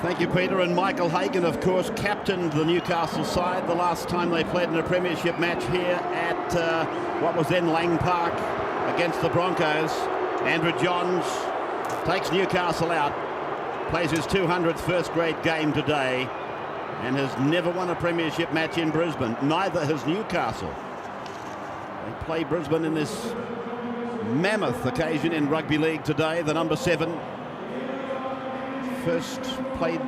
Thank you, Peter. And Michael Hagan, of course, captained the Newcastle side the last time they played in a premiership match here at what was then Lang Park against the Broncos. Andrew Johns takes Newcastle out, plays his 200th first-grade game today, and has never won a premiership match in Brisbane. Neither has Newcastle. They play Brisbane in this mammoth occasion in rugby league today. The number 7 first played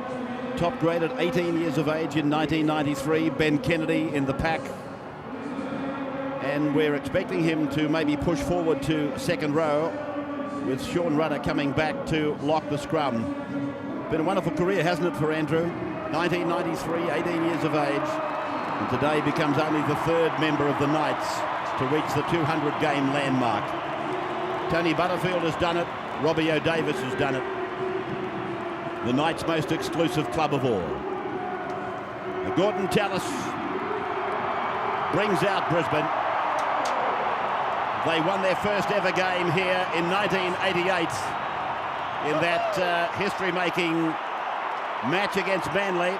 top grade at 18 years of age in 1993. Ben Kennedy in the pack, and we're expecting him to maybe push forward to second row, with Sean Rudder coming back to lock the scrum. Been a wonderful career, hasn't it, for Andrew? 1993, 18 years of age, and today becomes only the 3rd member of the Knights to reach the 200-game landmark. Tony Butterfield has done it. Robbie O'Davis has done it. The Knights' most exclusive club of all. Gordon Tallis brings out Brisbane. They won their first ever game here in 1988 in that history-making match against Manly.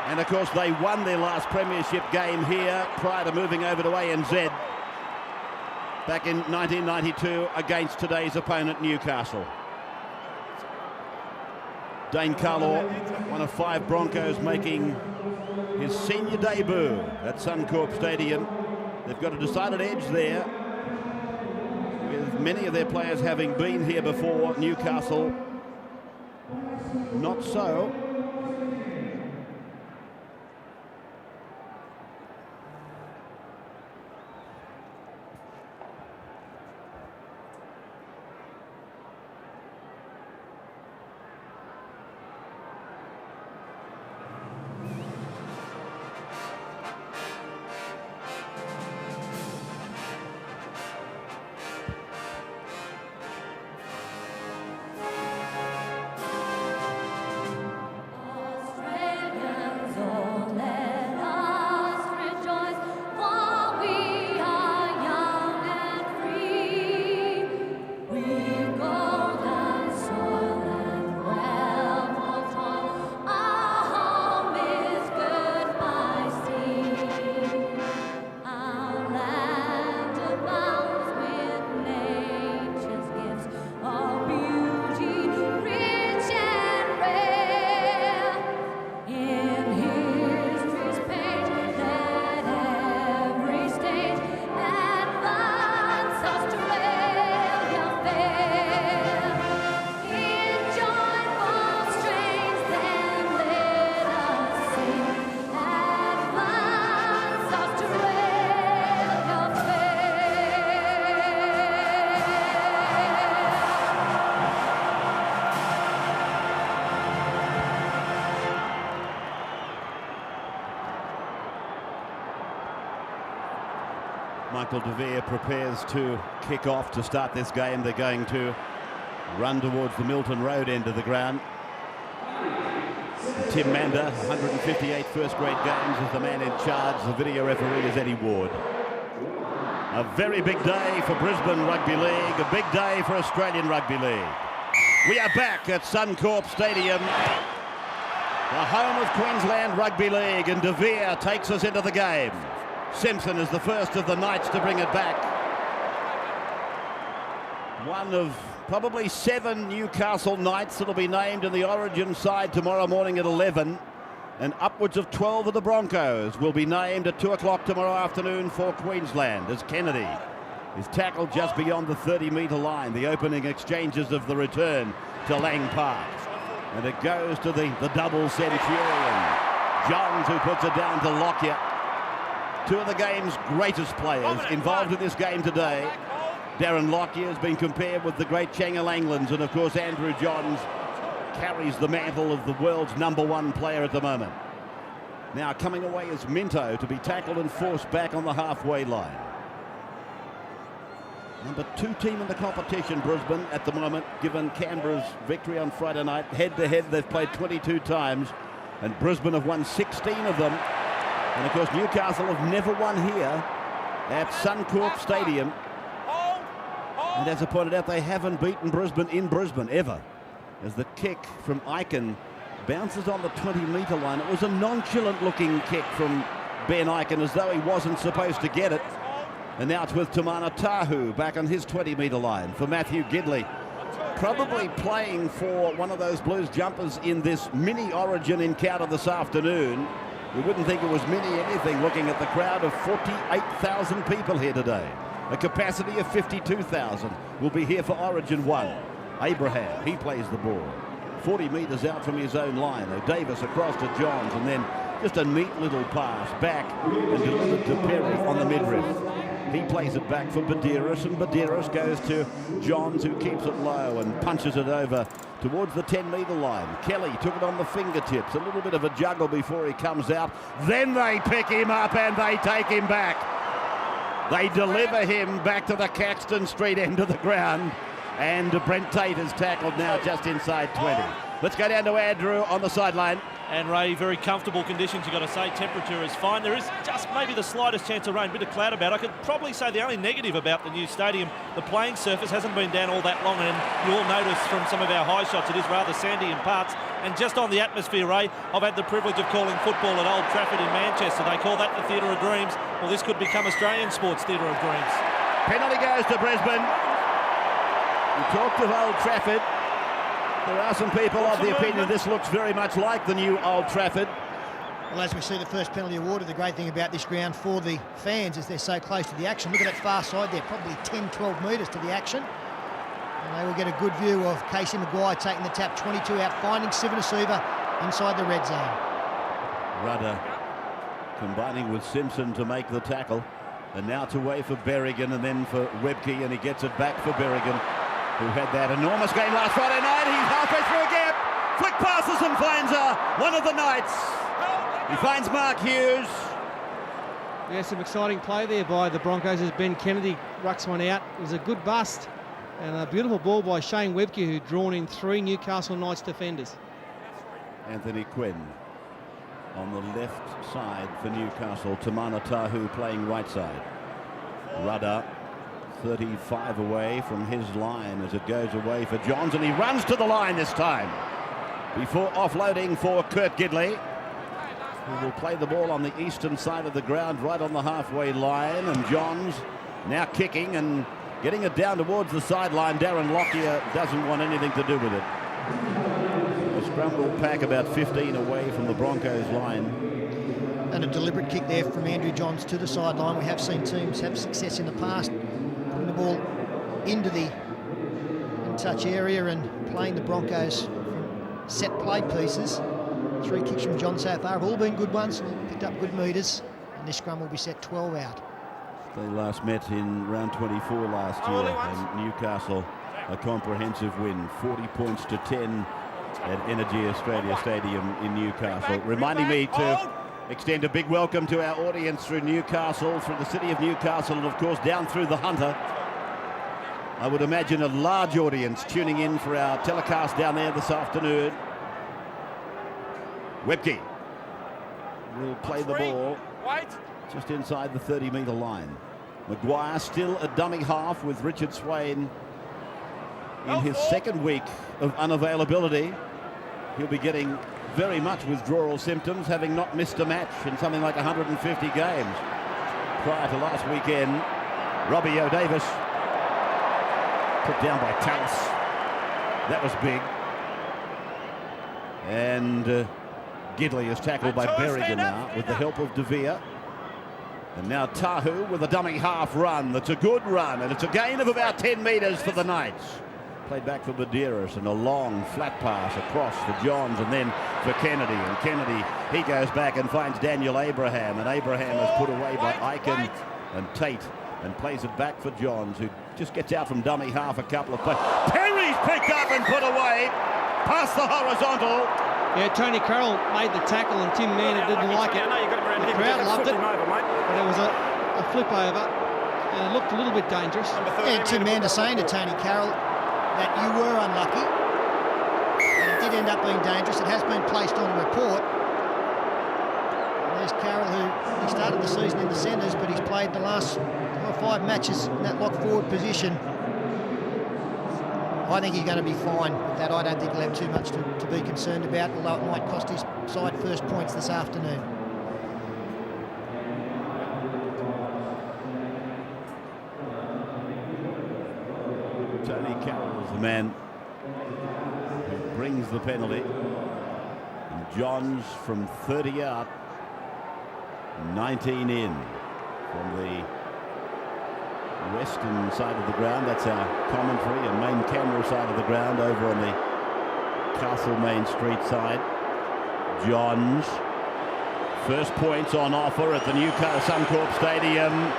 And of course they won their last premiership game here prior to moving over to ANZ back in 1992 against today's opponent, Newcastle. Dane Carlaw, one of 5 Broncos, making his senior debut at Suncorp Stadium. They've got a decided edge there, with many of their players having been here before. Newcastle, not so. Michael De Vere prepares to kick off to start this game. They're going to run towards the Milton Road end of the ground. Tim Mander, 158 first-grade games, is the man in charge. The video referee is Eddie Ward. A very big day for Brisbane Rugby League, a big day for Australian Rugby League. We are back at Suncorp Stadium, the home of Queensland Rugby League, and De Vere takes us into the game. Simpson is the first of the Knights to bring it back. One of probably 7 Newcastle Knights that will be named in the Origin side tomorrow morning at 11, and upwards of 12 of the Broncos will be named at 2 o'clock tomorrow afternoon for Queensland, as Kennedy is tackled just beyond the 30-metre line. The opening exchanges of the return to Lang Park, and it goes to the double centurion, Johns, who puts it down to Locky. 2 of the game's greatest players involved in this game today. Darren Locky has been compared with the great Changa Langlands, and of course Andrew Johns carries the mantle of the world's #1 player at the moment. Now coming away is Minto, to be tackled and forced back on the halfway line. Number 2 team in the competition, Brisbane, at the moment, given Canberra's victory on Friday night. Head-to-head, they've played 22 times, and Brisbane have won 16 of them. And of course Newcastle have never won here at Suncorp Stadium. And as I pointed out, they haven't beaten Brisbane in Brisbane ever. as the kick from Eichen bounces on the 20-metre line. It was a nonchalant-looking kick from Ben Eichen, as though he wasn't supposed to get it. And now it's with Tamana Tahu back on his 20-metre line for Matthew Gidley. Probably playing for one of those Blues jumpers in this mini Origin encounter this afternoon. We wouldn't think it was mini anything looking at the crowd of 48,000 people here today. A capacity of 52,000 will be here for Origin 1. Abraham, he plays the ball. 40 metres out from his own line. Davis across to Johns, and then just a neat little pass back and delivered to Perry on the midriff. He plays it back for Badiris, and Badiris goes to Johns, who keeps it low and punches it over towards the 10-metre line. Kelly took it on the fingertips, a little bit of a juggle before he comes out. Then they pick him up and they take him back. They deliver him back to the Caxton Street end of the ground, and Brent Tate is tackled now just inside 20. Let's go down to Andrew on the sideline. And Ray, very comfortable conditions, you've got to say. Temperature is fine. There is just maybe the slightest chance of rain, a bit of cloud about. I could probably say the only negative about the new stadium, the playing surface hasn't been down all that long, and you all notice from some of our high shots it is rather sandy in parts. And just on the atmosphere, Ray, I've had the privilege of calling football at Old Trafford in Manchester. They call that the Theatre of Dreams. Well, this could become Australian sports Theatre of Dreams. Penalty goes to Brisbane. We talked of Old Trafford. There are some people of the opinion this looks very much like the new Old Trafford. Well, as we see the first penalty awarded, the great thing about this ground for the fans is they're so close to the action. Look at that far side there, probably 10, 12 metres to the action. And they will get a good view of Casey Maguire taking the tap, 22 out, finding Sivanasiva inside the red zone. Rudder combining with Simpson to make the tackle. And now to way for Berrigan and then for Webke, and he gets it back for Berrigan, who had that enormous game last Friday night. He's halfway through a gap. Flick passes and finds one of the Knights. He finds Mark Hughes. Yeah, some exciting play there by the Broncos as Ben Kennedy rucks one out. It was a good bust and a beautiful ball by Shane Webke, who drawn in 3 Newcastle Knights defenders. Anthony Quinn on the left side for Newcastle. Tamana Tahu playing right side. Rudder 35 away from his line as it goes away for Johns, and he runs to the line this time before offloading for Kurt Gidley, who will play the ball on the eastern side of the ground right on the halfway line. And Johns now kicking and getting it down towards the sideline. Darren Locky doesn't want anything to do with it. A scrum will pack about 15 away from the Broncos line. And a deliberate kick there from Andrew Johns to the sideline. We have seen teams have success in the past putting the ball into the in-touch area and playing the Broncos from set play pieces. 3 kicks from John so far have all been good ones, picked up good metres, and this scrum will be set 12 out. They last met in round 24 last year, and Newcastle a comprehensive win, 40 points to 10 at Energy Australia Stadium in Newcastle. Reminding me to extend a big welcome to our audience through Newcastle, through the city of Newcastle, and of course down through the Hunter. I would imagine a large audience tuning in for our telecast down there this afternoon. Webke will play the ball just inside the 30-metre line. Maguire still a dummy half with Richard Swain in his second week of unavailability. He'll be getting very much withdrawal symptoms, having not missed a match in something like 150 games prior to last weekend. Robbie O'Davis put down by Tallis. That was big. And Gidley is tackled by Berrigan now with the help of De Vere. And now Tahu with a dummy half run. That's a good run, and it's a gain of about 10 metres for the Knights. Played back for Badiris, and a long flat pass across for Johns and then for Kennedy. And Kennedy, he goes back and finds Daniel Abraham, and Abraham is put away by Eichen and Tate, and plays it back for Johns, who just gets out from dummy half a couple of plays. Perry's picked up and put away past the horizontal. Yeah, Tony Carroll made the tackle and Tim Manor didn't like it. The crowd loved it, but it was a flip over and it looked a little bit dangerous. Yeah, Tim Manor saying to Tony Carroll that you were unlucky, and it did end up being dangerous. It has been placed on a report. And there's Carroll, who he started the season in the centres, but he's played the last 4 or 5 matches in that lock forward position. I think he's going to be fine with that. I don't think he'll have too much to be concerned about, although it might cost his side first points this afternoon. Tony Carroll is the man who brings the penalty. And Johns from 30 out, 19 in from the western side of the ground. That's our commentary and main camera side of the ground over on the Castle Main Street side. Johns, first points on offer at the Newcastle Suncorp Stadium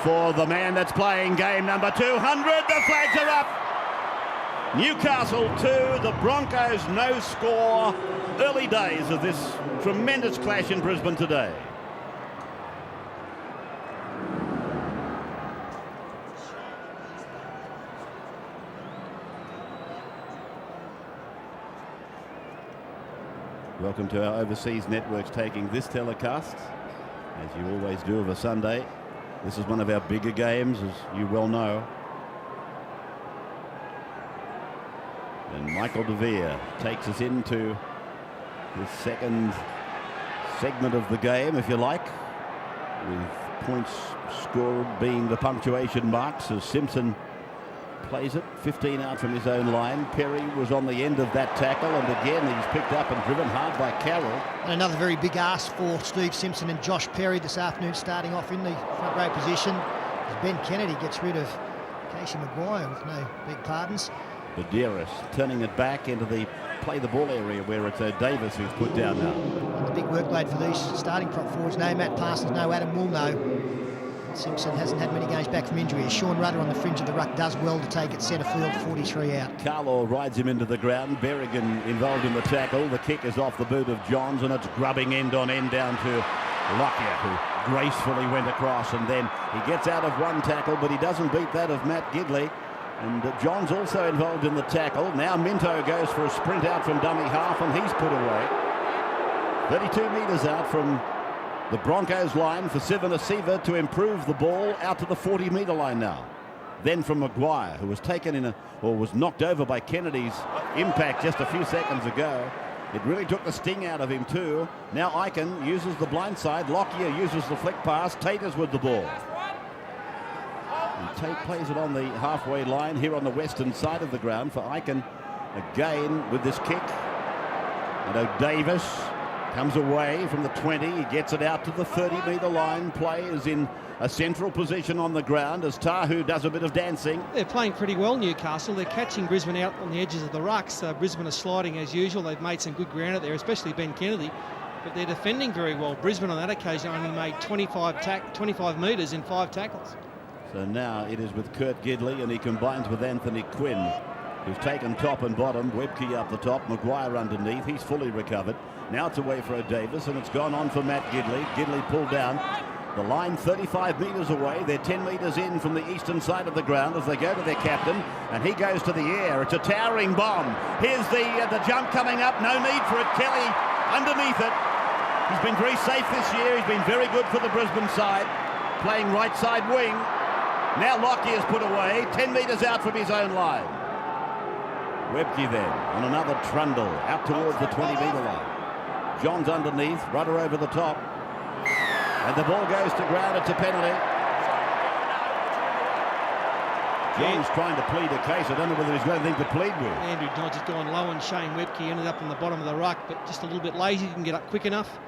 for the man that's playing game number 200. The flags are up. Newcastle 2, the Broncos no score. Early days of this tremendous clash in Brisbane today. Welcome to our overseas networks taking this telecast, as you always do of a Sunday. This is one of our bigger games, as you well know. And Michael De Vere takes us into the second segment of the game, if you like, with points scored being the punctuation marks as Simpson plays it 15 out from his own line. Perry was on the end of that tackle, and again he's picked up and driven hard by Carroll. And another very big ask for Steve Simpson and Josh Perry this afternoon, starting off in the front row position as Ben Kennedy gets rid of Casey Maguire with no big pardons. Badeiras turning it back into the play the ball area where it's Davis who's put down now. And the big workload for these starting prop forwards. No Matt Parsons, no Adam Woolno. Simpson hasn't had many games back from injury. Sean Rudder on the fringe of the ruck does well to take it centre field, 43 out. Carlo rides him into the ground. Berrigan involved in the tackle. The kick is off the boot of Johns, and it's grubbing end on end down to Locky, who gracefully went across, and then he gets out of one tackle, but he doesn't beat that of Matt Gidley. And Johns also involved in the tackle. Now Minto goes for a sprint out from dummy half, and he's put away. 32 metres out from the Broncos line for Sivanasiva to improve the ball out to the 40-metre line now. Then from Maguire, who was taken in was knocked over by Kennedy's impact just a few seconds ago. It really took the sting out of him too. Now Icon uses the blind side. Lockyer uses the flick pass. Tate is with the ball. And Tate plays it on the halfway line here on the western side of the ground for Icon again with this kick. And O'Davis comes away from the 20. He gets it out to the 30-metre line. Play is in a central position on the ground as Tahu does a bit of dancing. They're playing pretty well, Newcastle. They're catching Brisbane out on the edges of the rucks. Brisbane are sliding as usual. They've made some good ground out there, especially Ben Kennedy. But they're defending very well. Brisbane on that occasion only made 25 metres in 5 tackles. So now it is with Kurt Gidley, and he combines with Anthony Quinn, who's taken top and bottom. Webke up the top, Maguire underneath. He's fully recovered. Now it's away for O'Davis, and it's gone on for Matt Gidley. Gidley pulled down. The line 35 metres away. They're 10 metres in from the eastern side of the ground as they go to their captain, and he goes to the air. It's a towering bomb. Here's the jump coming up. No need for it. Kelly underneath it. He's been very safe this year. He's been very good for the Brisbane side, playing right side wing. Now Locky is put away, 10 metres out from his own line. Webke then on another trundle out towards the 20-metre line. Johns underneath, Rudder over the top. And the ball goes to ground. It's a penalty. Johns trying to plead a case. I don't know whether he's got anything to plead with. Andrew Dodds has gone low, and Shane Webke ended up on the bottom of the ruck, but just a little bit lazy. Didn't get up quick enough.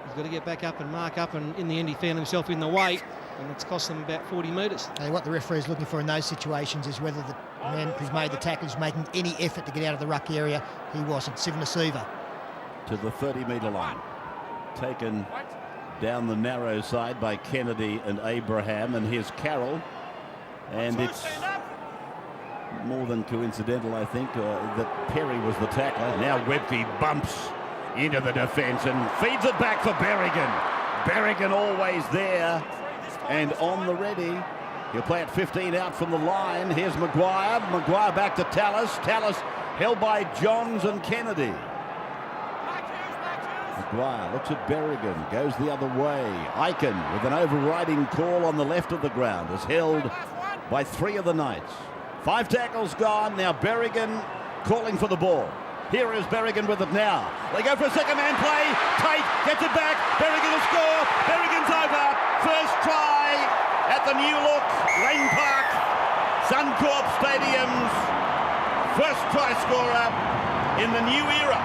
He's got to get back up and mark up, and in the end he found himself in the way, and it's cost them about 40 metres. Hey, what the referee is looking for in those situations is whether the man who's made the tackle is making any effort to get out of the ruck area. He wasn't. Sivanasiva. To the 30-metre line. Taken down the narrow side by Kennedy and Abraham, and here's Carroll. And it's more than coincidental, I think, that Perry was the tackler. Now Webke bumps into the defence and feeds it back for Berrigan. Berrigan always there and on the ready. He'll play it 15 out from the line. Here's Maguire. Maguire back to Tallis. Tallis held by Johns and Kennedy. Maguire looks at Berrigan, goes the other way. Icon with an overriding call on the left of the ground is held by 3 of the Knights. 5 tackles gone. Now Berrigan calling for the ball. Here is Berrigan with it now. They go for a second man play. Tate gets it back. Berrigan will score. Berrigan's over. First try at the new look Lane Park, Suncorp Stadium's first try scorer in the new era.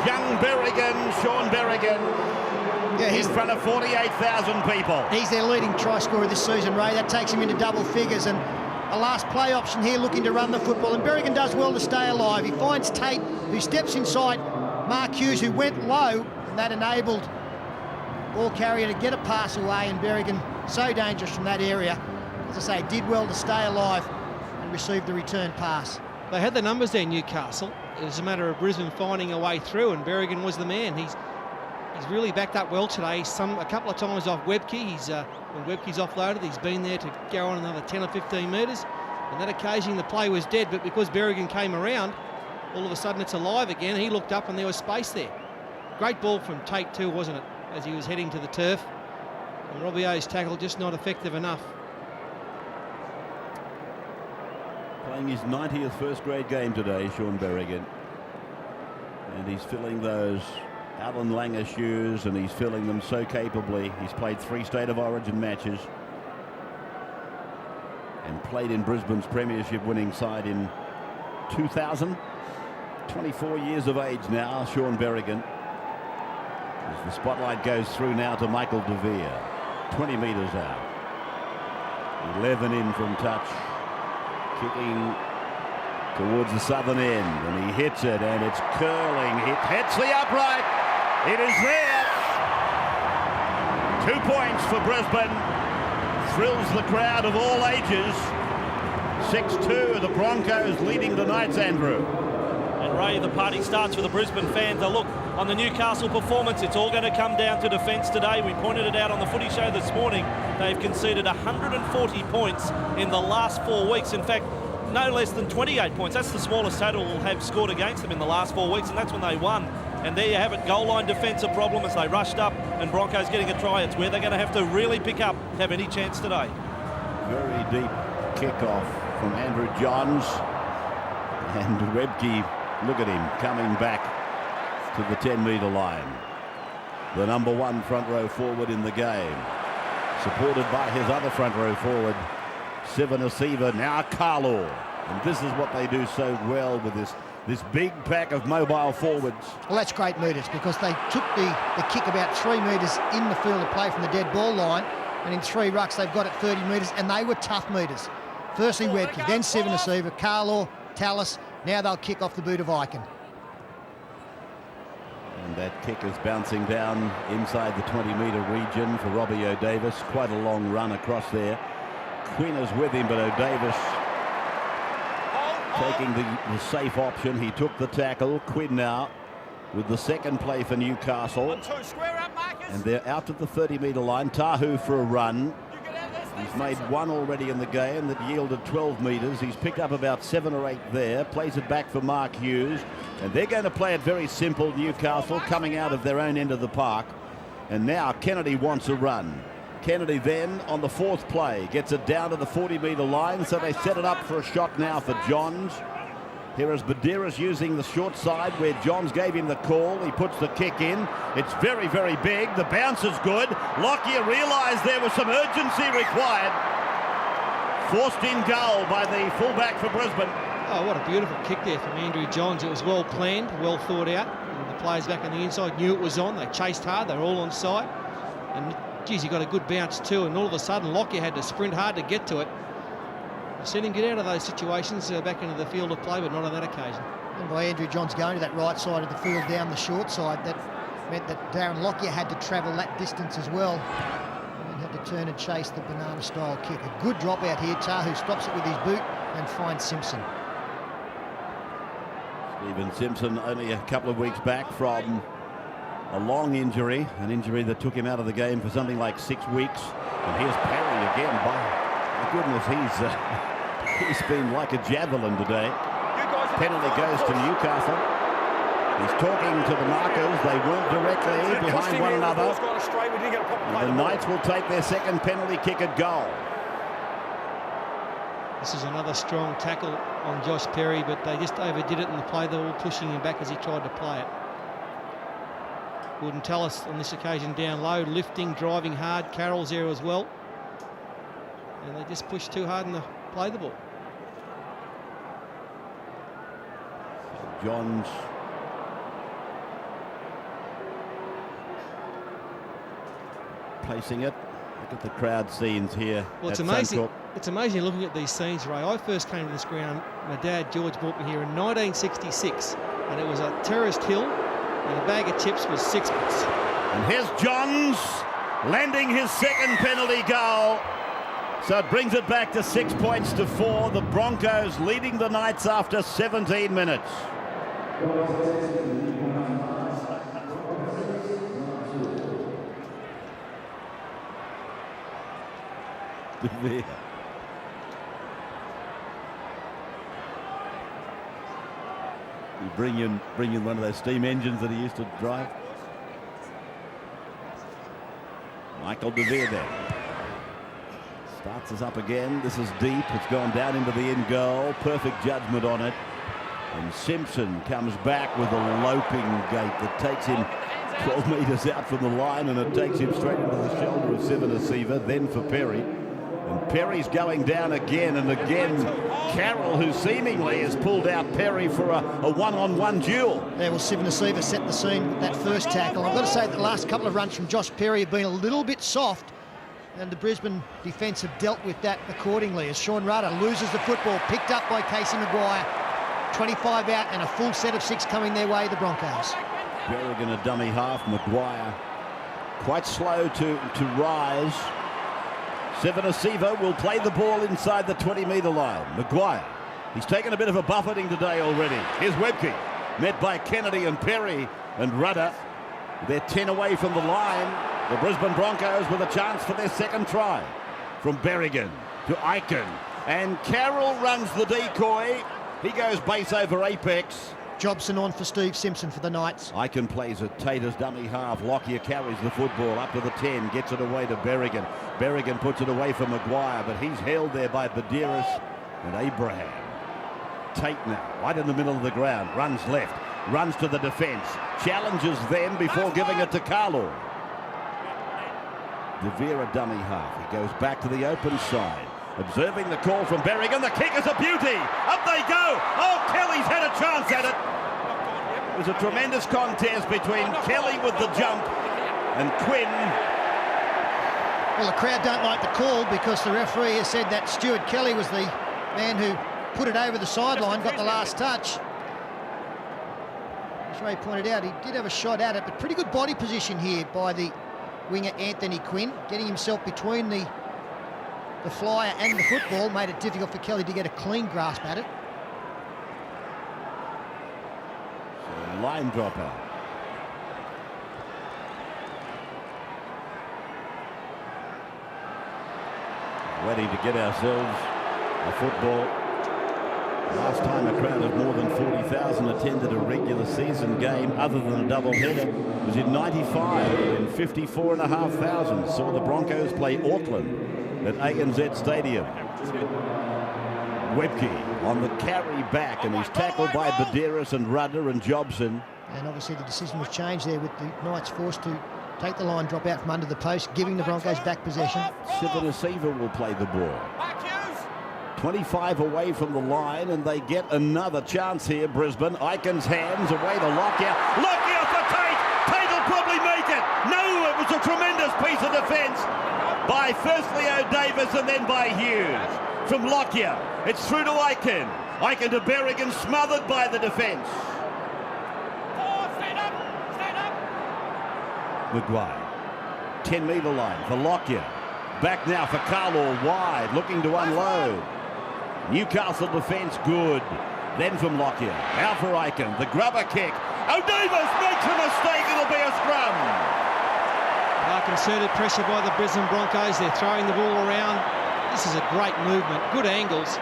Young Berrigan, Sean Berrigan, in front of 48,000 people. He's their leading try scorer this season, Ray. That takes him into double figures, and a last play option here looking to run the football, and Berrigan does well to stay alive. He finds Tate, who steps inside Mark Hughes, who went low, and that enabled ball carrier to get a pass away, and Berrigan, so dangerous from that area, as I say, did well to stay alive and receive the return pass. They had the numbers there, Newcastle. It was a matter of Brisbane finding a way through, and Berrigan was the man. He's really backed up well today. A couple of times off Webke. When Webke's offloaded, he's been there to go on another 10 or 15 metres. On that occasion, the play was dead, but because Berrigan came around, all of a sudden it's alive again. He looked up and there was space there. Great ball from Tate too, wasn't it, as he was heading to the turf. And Robbio's tackle just not effective enough. Playing his 90th first grade game today, Sean Berrigan. And he's filling those Alan Langer shoes, and he's filling them so capably. He's played 3 State of Origin matches and played in Brisbane's premiership winning side in 2000. 24 years of age now, Sean Berrigan. As the spotlight goes through now to Michael De Vere. 20 metres out. 11 in from touch. Kicking towards the southern end, and he hits it, and it's curling. It hits the upright. It is there. 2 points for Brisbane. Thrills the crowd of all ages. 6-2, the Broncos leading the Knights, Andrew. And Ray, the party starts for the Brisbane fans. Now look, on the Newcastle performance, it's all going to come down to defence today. We pointed it out on the footy show this morning. They've conceded 140 points in the last 4 weeks. In fact, no less than 28 points. That's the smallest total we'll have scored against them in the last 4 weeks, and that's when they won. And there you have it, goal line defence a problem as they rushed up, and Broncos getting a try. It's where they're going to have to really pick up to have any chance today. Very deep kickoff from Andrew Johns, and Webke, look at him coming back to the 10-metre line. The number 1 front row forward in the game, supported by his other front row forward, Sivanasiva, now Carlo. And this is what they do so well with this big pack of mobile forwards. Well, that's great metres, because they took the kick about 3 metres in the field of play from the dead ball line, and in 3 rucks they've got it 30 metres, and they were tough metres. Firstly Webke, then Sivanasiva, Carlo, Tallis. Now they'll kick off the boot of Icon. And that kick is bouncing down inside the 20-metre region for Robbie O'Davis. Quite a long run across there. Quinn is with him, but O'Davis taking the safe option. He took the tackle. Quinn now with the second play for Newcastle. And they're out to the 30-metre line. Tahu for a run. He's made 1 already in the game that yielded 12 metres. He's picked up about 7 or 8 there. Plays it back for Mark Hughes. And they're going to play it very simple, Newcastle, coming out of their own end of the park. And now Kennedy wants a run. Kennedy then on the 4th play gets it down to the 40-metre line, so they set it up for a shot now for Johns. Here is Badiris using the short side where Johns gave him the call. He puts the kick in. It's very, very big. The bounce is good. Locky realised there was some urgency required. Forced in goal by the fullback for Brisbane. Oh, what a beautiful kick there from Andrew Johns. It was well planned, well thought out. And the players back on the inside knew it was on. They chased hard. They were all on side. And geez, he got a good bounce too, and all of a sudden Locky had to sprint hard to get to it. I've seen him get out of those situations back into the field of play, but not on that occasion. And by Andrew Johns going to that right side of the field down the short side, that meant that Darren Lockyer had to travel that distance as well, and then had to turn and chase the banana-style kick. A good drop out here. Tahu stops it with his boot and finds Simpson. Stephen Simpson only a couple of weeks back from a long injury, an injury that took him out of the game for something like 6 weeks. And here's Perry again. My goodness, he's been like a javelin today. Penalty goes to Newcastle. He's talking to the markers. They weren't directly behind one another. And the Knights will take their second penalty kick at goal. This is another strong tackle on Josh Perry, but they just overdid it in the play. They were all pushing him back as he tried to play it. Gordon Tallis on this occasion down low, lifting, driving hard. Carroll's there as well. And they just pushed too hard and play the ball. Johns placing it. Look at the crowd scenes here. Well, it's amazing. It's amazing looking at these scenes, Ray. I first came to this ground. My dad, George, brought me here in 1966, and it was a terraced hill, and a bag of chips was sixpence. And here's Johns landing his second penalty goal. So it brings it back to 6 points to 4. The Broncos leading the Knights after 17 minutes. There. You bring in one of those steam engines that he used to drive. Michael DeVere there. Starts us up again. This is deep. It's gone down into the end goal. Perfect judgment on it. And Simpson comes back with a loping gait that takes him 12 metres out from the line, and it takes him straight into the shoulder of Sivanasiva, then for Perry. And Perry's going down again and again. Carroll, who seemingly has pulled out Perry for a one-on-one duel. Yeah, well, Sivanasiva set the scene with that first tackle. I've got to say the last couple of runs from Josh Perry have been a little bit soft, and the Brisbane defence have dealt with that accordingly as Sean Rudder loses the football, picked up by Casey Maguire. 25 out and a full set of 6 coming their way, the Broncos. Berrigan a dummy half. Maguire quite slow to rise. Sivanasiva will play the ball inside the 20-metre line. Maguire, he's taken a bit of a buffeting today already. Here's Webke, met by Kennedy and Perry and Rudder. They're 10 away from the line. The Brisbane Broncos with a chance for their second try. From Berrigan to Eichen. And Carroll runs the decoy. He goes base over apex. Jobson on for Steve Simpson for the Knights. Eichen plays it. Tater's dummy half. Locky carries the football up to the 10. Gets it away to Berrigan. Berrigan puts it away for Maguire, but he's held there by Badiris and Abraham. Tate now, right in the middle of the ground. Runs left. Runs to the defence. Challenges them before giving it to Carlo. De Vera dummy half. He goes back to the open side. Observing the call from Berrigan. The kick is a beauty. Up they go. Oh, Kelly's had a chance at it. It was a tremendous contest between Kelly with the jump and Quinn. Well, the crowd don't like the call because the referee has said that Stuart Kelly was the man who put it over the sideline, got the last touch. As Ray pointed out, he did have a shot at it, but pretty good body position here by the winger Anthony Quinn, getting himself between the flyer and the football, made it difficult for Kelly to get a clean grasp at it. So line drop out. Waiting to get ourselves a football. Last time a crowd of more than 40,000 attended a regular season game other than a double-header was in 95, and 54,500 saw the Broncos play Auckland at ANZ Stadium. Webke on the carry back, and he's tackled by Badiris and Rudder and Jobson. And obviously the decision was changed there with the Knights forced to take the line drop out from under the post, giving the Broncos back possession. Sivanasiva will play the ball. 25 away from the line, and they get another chance here, Brisbane. Eichen's hands away to Lockyer. Lockyer for Tate! Tate will probably make it! No, it was a tremendous piece of defence by firstly O'Davis and then by Hughes. From Lockyer, it's through to Eichen. Eichen to Berrigan, smothered by the defence. Maguire, 10-metre line for Lockyer. Back now for Carlo, wide, looking to unload. Newcastle defence good. Then from Lockyer, out for Eichen, the grubber kick. O'Davis makes a mistake, it'll be a scrum. Concerted pressure by the Brisbane Broncos. They're throwing the ball around. This is a great movement, good angles.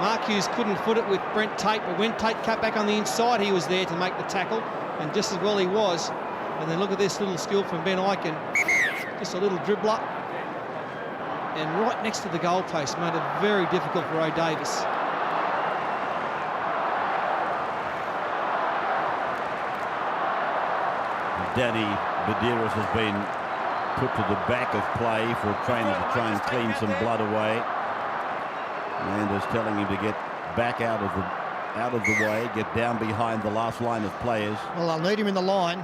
Mark Hughes couldn't foot it with Brent Tate, but when Tate cut back on the inside, he was there to make the tackle, and just as well he was. And then look at this little skill from Ben Eichen. Just a little dribbler. and right next to the goalpost, made it very difficult for O'Davis. Danny Medeiros has been put to the back of play for a trainer to try and clean some blood away. Amanda's telling him to get back out of the way, get down behind the last line of players. Well, they'll need him in the line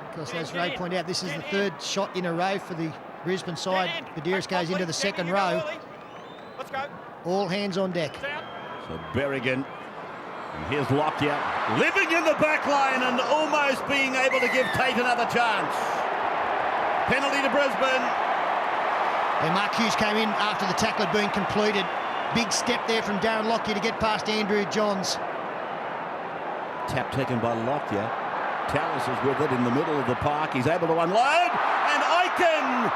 because, as Ray pointed out, this is the third shot in a row for the Brisbane side. Medeiros goes into the second row. Let's go. All hands on deck. So Berrigan, and here's Locky living in the back line and almost being able to give Tate another chance. Penalty to Brisbane. And Mark Hughes came in after the tackle had been completed. Big step there from Darren Lockyer to get past Andrew Johns. Tap taken by Lockyer. Tallis is with it in the middle of the park. He's able to unload. And Aiken!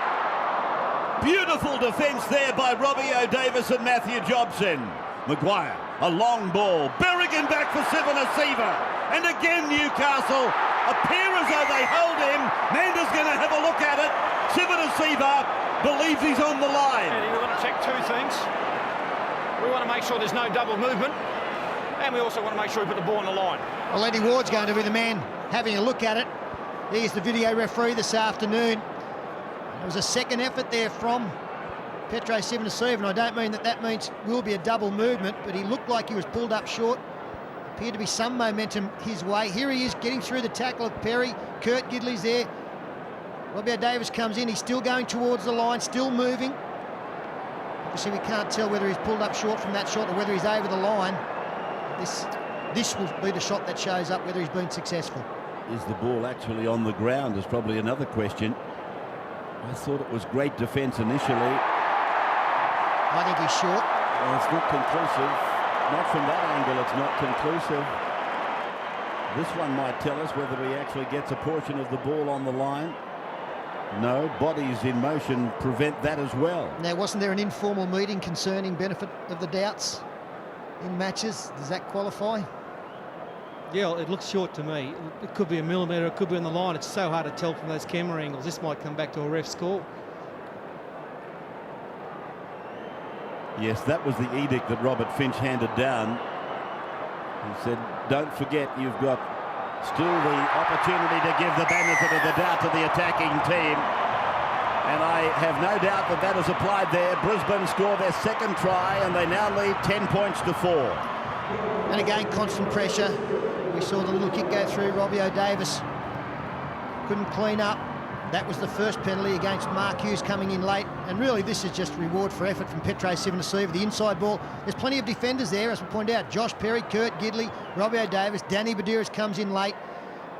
Beautiful defence there by Robbie O'Davis and Matthew Jobson. Maguire, a long ball. Berrigan back for Sivanasiva. And again Newcastle appear as though they hold him. Manda's going to have a look at it. Sivanasiva believes he's on the line. And we want to check two things. We want to make sure there's no double movement, and we also want to make sure we put the ball on the line. Well, Eddie Ward's going to be the man having a look at it. He's the video referee this afternoon. There was a second effort there from Petro Sivanasiva, and I don't mean that means will be a double movement, but he looked like he was pulled up short. Appeared to be some momentum his way. Here he is getting through the tackle of Perry. Kurt Gidley's there. Robbie O'Davis comes in. He's still going towards the line, still moving. Obviously, we can't tell whether he's pulled up short from that shot or whether he's over the line. This will be the shot that shows up whether he's been successful. Is the ball actually on the ground is probably another question. I thought it was great defence initially. I think he's short. Well, it's not conclusive. Not from that angle, it's not conclusive. This one might tell us whether he actually gets a portion of the ball on the line. No, bodies in motion prevent that as well. Now, wasn't there an informal meeting concerning benefit of the doubts in matches? Does that qualify? Yeah, it looks short to me. It could be a millimetre, it could be on the line. It's so hard to tell from those camera angles. This might come back to a ref's call. Yes, that was the edict that Robert Finch handed down. He said, don't forget you've got still the opportunity to give the benefit of the doubt to the attacking team. And I have no doubt that that is applied there. Brisbane score their second try and they now lead 10 points to 4. And again, constant pressure. We saw the little kick go through. Robbie O'Davis couldn't clean up. That was the first penalty against Mark Hughes coming in late. And really, this is just reward for effort from Petro Sivanasiva. The inside ball. There's plenty of defenders there, as we pointed out. Josh Perry, Kurt Gidley, Robbie O'Davis, Danny Medeiros comes in late.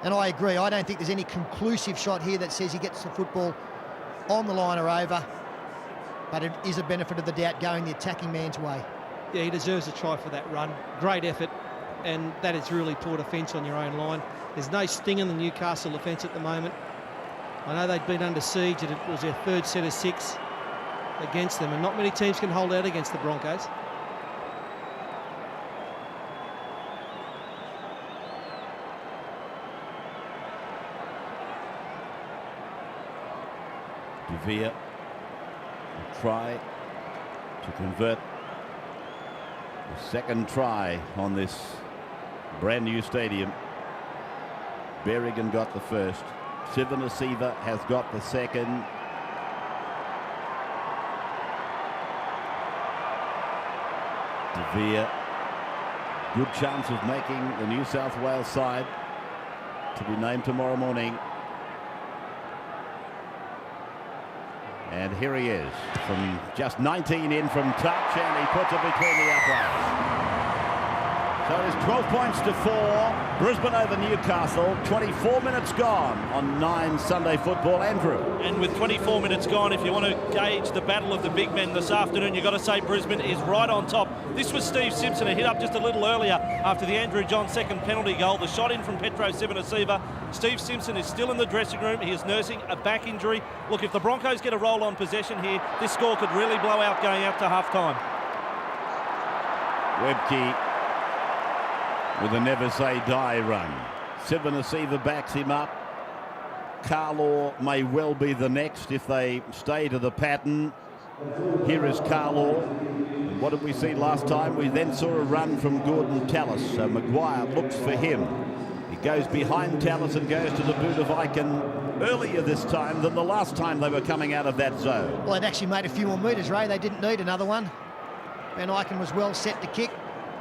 And I agree. I don't think there's any conclusive shot here that says he gets the football on the line or over. But it is a benefit of the doubt going the attacking man's way. Yeah, he deserves a try for that run. Great effort. And that is really poor defence on your own line. There's no sting in the Newcastle defence at the moment. I know they'd been under siege, and it was their third set of 6 against them, and not many teams can hold out against the Broncos. De Vere will try to convert the second try on this brand new stadium. Berrigan got the first. Sivanasiva has got the second. De Vere, good chance of making the New South Wales side to be named tomorrow morning. And here he is from just 19 in from touch, and he puts it between the uprights. So it is 12 points to 4. Brisbane over Newcastle. 24 minutes gone on 9 Sunday football. Andrew. And with 24 minutes gone, if you want to gauge the battle of the big men this afternoon, you've got to say Brisbane is right on top. This was Steve Simpson, who hit up just a little earlier after the Andrew Johns second penalty goal. The shot in from Petro Sivanasiva. Steve Simpson is still in the dressing room. He is nursing a back injury. Look, if the Broncos get a roll on possession here, this score could really blow out going out to half-time. Webke with a never say die run. Sivanasiva backs him up. Carlaw may well be the next if they stay to the pattern. Here is Carlaw. And what did we see last time? We then saw a run from Gordon Tallis. So Maguire looks for him. He goes behind Tallis and goes to the boot of Icon earlier this time than the last time they were coming out of that zone. Well, they'd actually made a few more metres, Ray. They didn't need another one. Van Icon was well set to kick.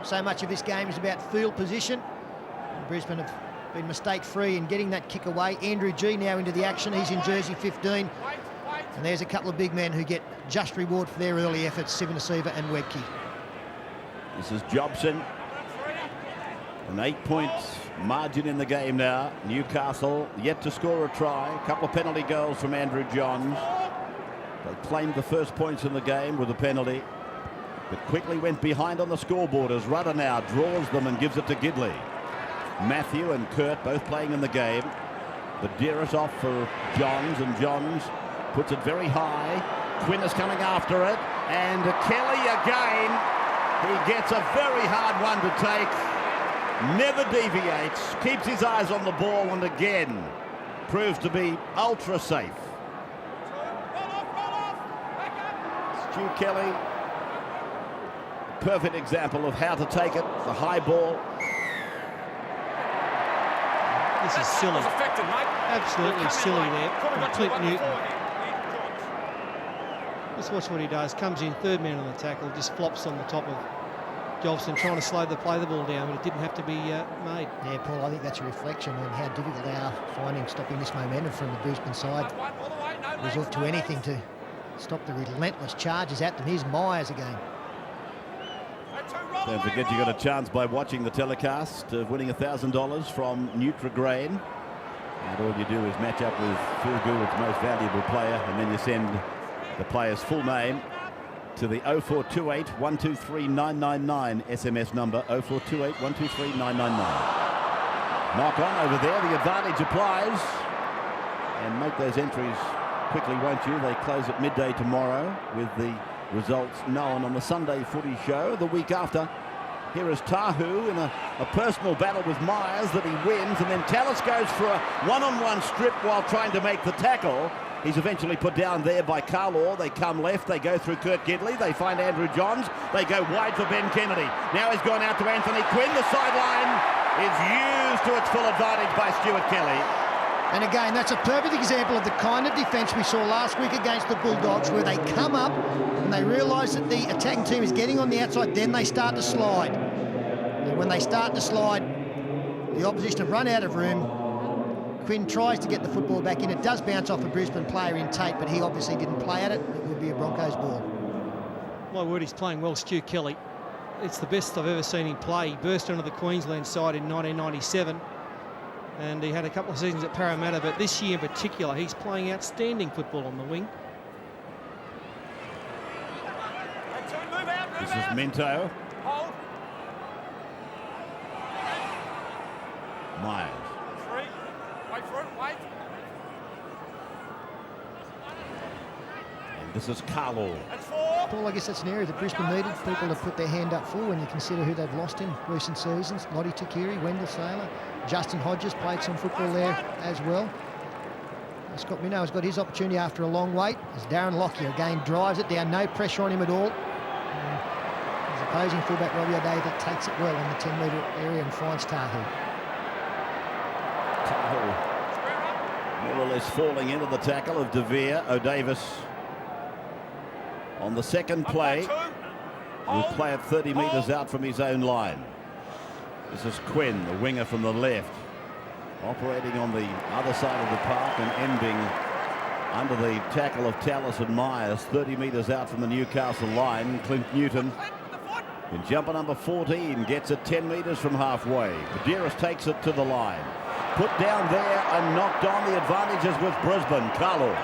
So much of this game is about field position. And Brisbane have been mistake-free in getting that kick away. Andrew G now into the action. He's in jersey 15. And there's a couple of big men who get just reward for their early efforts, Sivanasiva and Webke. This is Jobson. An 8-point margin in the game now. Newcastle yet to score a try. A couple of penalty goals from Andrew Johns. They claimed the first points in the game with a penalty, but quickly went behind on the scoreboard as Rudder now draws them and gives it to Gidley. Matthew and Kurt both playing in the game. Badira's off for Johns, and Johns puts it very high. Quinn is coming after it, and Kelly again. He gets a very hard one to take. Never deviates, keeps his eyes on the ball, and again proves to be ultra safe. Stu Kelly, perfect example of how to take it. The high ball. This is silly. Absolutely silly there from Clint Newton. Just watch what he does. Comes in, third man on the tackle, just flops on the top of Jobson, trying to slow the ball down, but it didn't have to be made. Yeah, Paul, I think that's a reflection on how difficult they are finding stopping this momentum from the Brisbane side. Resort to anything to stop the relentless charges at them. Here's Myers again. Don't forget you got a chance by watching the telecast of winning $1,000 from Nutrigrain. And all you do is match up with Phil Gould's most valuable player, and then you send the player's full name to the 0428 123 999 SMS number, 0428 123 999. Knock on over there, the advantage applies. And make those entries quickly, won't you? They close at midday tomorrow with the results known on the Sunday Footy Show the week after. Here is Tahu in a personal battle with Myers that he wins, and then Tallis goes for a one-on-one strip while trying to make the tackle. He's eventually put down there by Carlaw. They come left, they go through Kurt Gidley, they find Andrew Johns, they go wide for Ben Kennedy. Now he's gone out to Anthony Quinn. The sideline is used to its full advantage by Stuart Kelly. And again, that's a perfect example of the kind of defence we saw last week against the Bulldogs, where they come up and they realise that the attacking team is getting on the outside, then they start to slide. And when they start to slide, the opposition have run out of room. Quinn tries to get the football back in. It does bounce off a Brisbane player in Tate, but he obviously didn't play at it. It would be a Broncos ball. My word, he's playing well, Stu Kelly. It's the best I've ever seen him play. He burst onto the Queensland side in 1997. And he had a couple of seasons at Parramatta, but this year in particular, he's playing outstanding football on the wing. This is Minto. Myers. And this is Carlaw. Paul, I guess that's an area that Brisbane needed people to put their hand up for when you consider who they've lost in recent seasons. Lottie Takiri, Wendell Saylor, Justin Hodges played some football there as well. Scott Minnow has got his opportunity after a long wait as Darren Locky again drives it down, no pressure on him at all. His opposing fullback Robbie O'Day that takes it well in the 10-metre area and finds Tahu. Tahu more or less falling into the tackle of De Vere. O'Davis on the second play will play it 30 metres out from his own line. This is Quinn, the winger from the left, operating on the other side of the park and ending under the tackle of Tallis and Myers, 30 metres out from the Newcastle line. Clint Newton in jumper number 14 gets it 10 metres from halfway. Badiris takes it to the line. Put down there and knocked on. The advantages with Brisbane. Carlaw.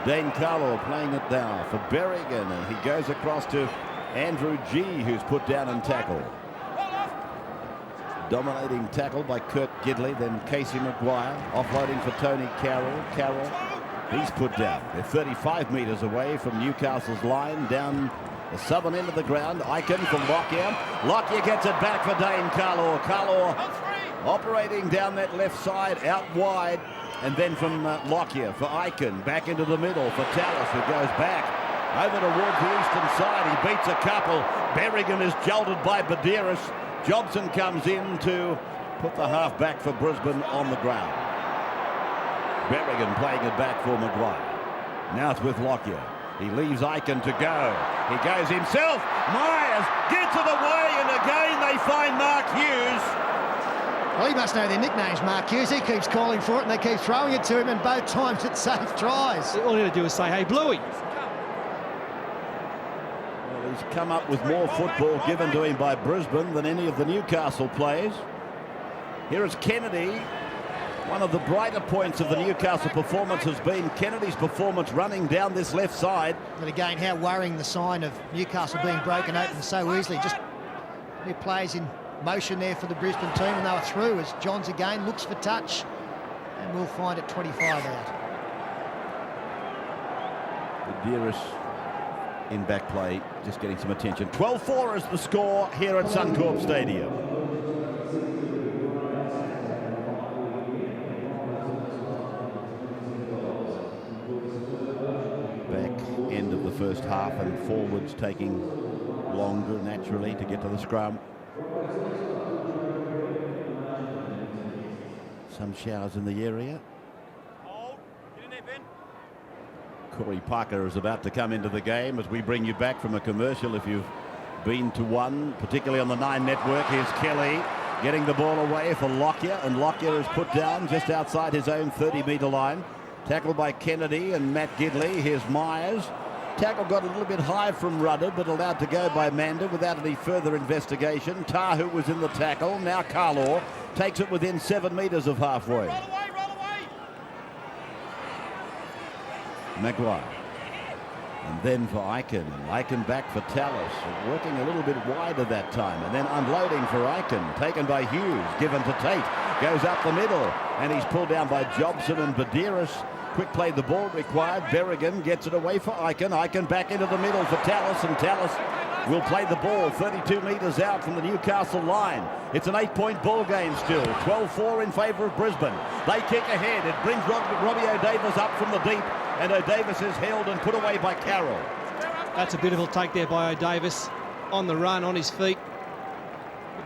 Dane Carlaw playing it now for Berrigan, and he goes across to Andrew G, who's put down and tackled. Dominating tackle by Kurt Gidley, then Casey Maguire offloading for Tony Carroll. He's put down. They're 35 metres away from Newcastle's line, down the southern end of the ground. Icon from Lockyer. Lockyer gets it back for Dane Carlaw. Carlaw operating down that left side, out wide. And then from Lockyer for Icon, back into the middle for Tallis, who goes back. Over towards the eastern side. He beats a couple. Berrigan is jolted by Badiris. Jobson comes in to put the half back for Brisbane on the ground. Berrigan playing it back for Maguire. Now it's with Lockyer. He leaves Aiken to go. He goes himself. Myers gets it away, and again they find Mark Hughes. Well, he must know their nicknames, Mark Hughes. He keeps calling for it, and they keep throwing it to him, and both times it's safe tries. All you got to do is say, hey, Bluey. Well, he's come up with more football given to him by Brisbane than any of the Newcastle players. Here is Kennedy. One of the brighter points of the Newcastle performance has been Kennedy's performance running down this left side. But again, how worrying the sign of Newcastle being broken open so easily. Just new players in motion there for the Brisbane team, and they were through as Johns again looks for touch, and we'll find it 25 out. Badiris in back play, just getting some attention. 12-4 is the score here at Suncorp Stadium. End of the first half, and forwards taking longer naturally to get to the scrum. Some showers in the area. Corey Parker is about to come into the game as we bring you back from a commercial if you've been to one, particularly on the 9 network. Here's Kelly getting the ball away for Lockyer, and Lockyer is put down just outside his own 30-metre line. Tackled by Kennedy and Matt Gidley. Here's Myers. Tackle got a little bit high from Rudder, but allowed to go by Manda without any further investigation. Tahu was in the tackle. Now Carlaw takes it within 7 metres of halfway. Roll away, roll away. Maguire. And then for Aiken. And Aiken back for Tallis. Working a little bit wider that time. And then unloading for Aiken. Taken by Hughes. Given to Tate. Goes up the middle. And he's pulled down by Jobson and Badiris. Quick play, the ball required. Berrigan gets it away for Aiken. Aiken back into the middle for Tallis, and Tallis will play the ball 32 metres out from the Newcastle line. It's an 8-point ball game still. 12-4 in favour of Brisbane. They kick ahead. It brings Robbie O'Davis up from the deep, and O'Davis is held and put away by Carroll. That's a beautiful take there by O'Davis on the run, on his feet.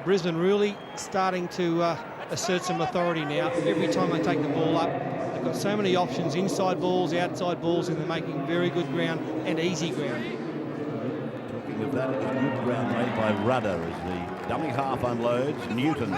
Brisbane really starting to assert some authority now. Every time they take the ball up, they've got so many options, inside balls, outside balls, and they're making very good ground and easy ground. Talking of that, it was good ground made by Rudder as the dummy half unloads. Newton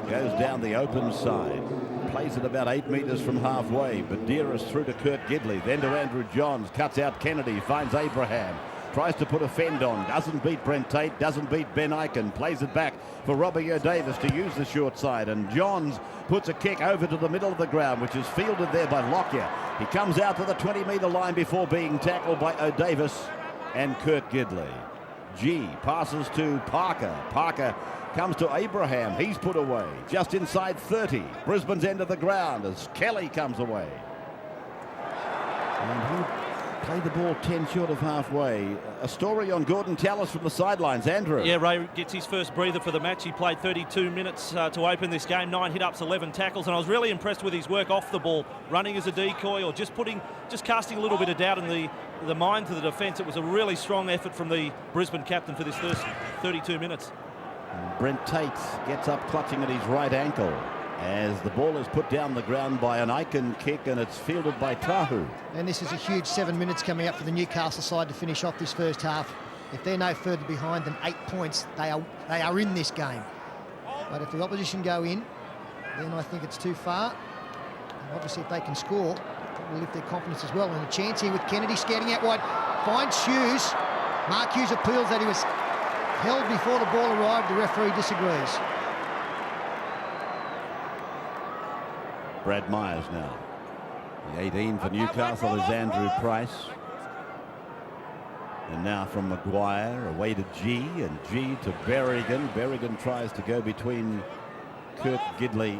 goes down the open side. Plays it about 8 metres from halfway. Badiris through to Kurt Gidley, then to Andrew Johns. Cuts out Kennedy, finds Abraham. Tries to put a fend on, doesn't beat Brent Tate, doesn't beat Ben Aiken, plays it back for Robbie O'Davis to use the short side, and Johns puts a kick over to the middle of the ground, which is fielded there by Lockyer. He comes out to the 20-metre line before being tackled by O'Davis and Kurt Gidley. G passes to Parker. Parker comes to Abraham. He's put away just inside 30. Brisbane's end of the ground as Kelly comes away. And he played the ball 10 short of halfway. A story on Gordon Tallis from the sidelines. Andrew. Yeah, Ray gets his first breather for the match. He played 32 minutes to open this game, 9 hit-ups, 11 tackles, and I was really impressed with his work off the ball, running as a decoy or just casting a little bit of doubt in the minds of the defence. It was a really strong effort from the Brisbane captain for this first 32 minutes. And Brent Tate gets up clutching at his right ankle as the ball is put down the ground by an Aiken kick, and it's fielded by Tahu. And this is a huge 7 minutes coming up for the Newcastle side to finish off this first half. If they're no further behind than 8 points, they are in this game. But if the opposition go in, then I think it's too far. And obviously, if they can score, it will lift their confidence as well. And a chance here with Kennedy scouting out wide. Finds Hughes. Mark Hughes appeals that he was held before the ball arrived. The referee disagrees. Brad Myers now. The 18 for Newcastle is Andrew Price. And now from Maguire, away to G, and G to Berrigan. Berrigan tries to go between Kurt Gidley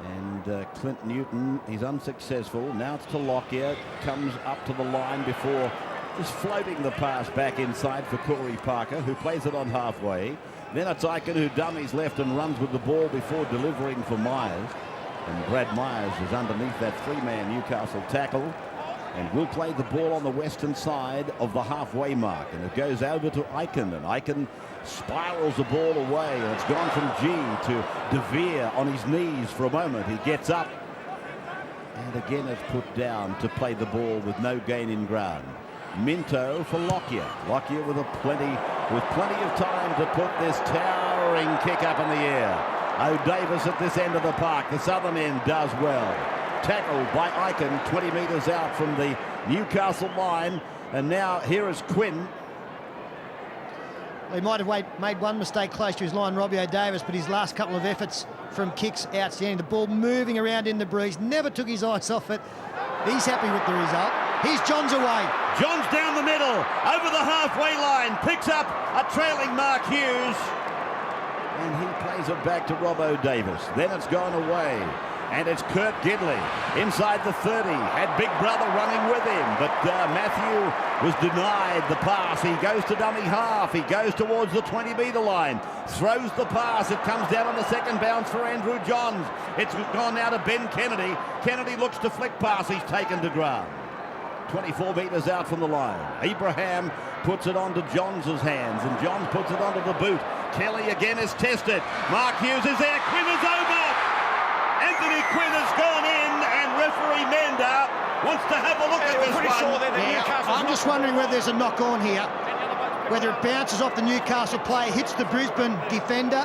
and Clint Newton. He's unsuccessful. Now it's to Lockyer. Comes up to the line before just floating the pass back inside for Corey Parker, who plays it on halfway. Then it's Aiken who dummies left and runs with the ball before delivering for Myers. And Brad Myers is underneath that 3-man Newcastle tackle. and will play the ball on the western side of the halfway mark, and it goes over to Eichen, and Eichen spirals the ball away, and it's gone from G to De Vere on his knees for a moment. He gets up, and again it's put down to play the ball with no gain in ground. Minto for Lockyer. Lockyer with plenty of time to put this towering kick up in the air. O'Davis at this end of the park. The southern end does well. Tackled by Eichen 20 metres out from the Newcastle line. And now here is Quinn. He might have made one mistake close to his line, Robbie O'Davis, but his last couple of efforts from kicks outstanding. The ball moving around in the breeze, never took his eyes off it. He's happy with the result. Here's Johns away. Johns down the middle, over the halfway line, picks up a trailing Mark Hughes. And he plays it back to Rob O'Davis. Then it's gone away. And it's Kurt Gidley inside the 30. Had Big Brother running with him, but Matthew was denied the pass. He goes to dummy half. He goes towards the 20-metre line. Throws the pass. It comes down on the second bounce for Andrew Johns. It's gone now to Ben Kennedy. Kennedy looks to flick pass. He's taken to ground. 24 metres out from the line. Abraham puts it onto Johns' hands, and Johns puts it onto the boot. Kelly again is tested. Mark Hughes is there. Quinn is over. Anthony Quinn has gone in, and referee Mender wants to have a look at this one. I'm just wondering whether there's a knock-on here. Whether it bounces off the Newcastle player, hits the Brisbane defender,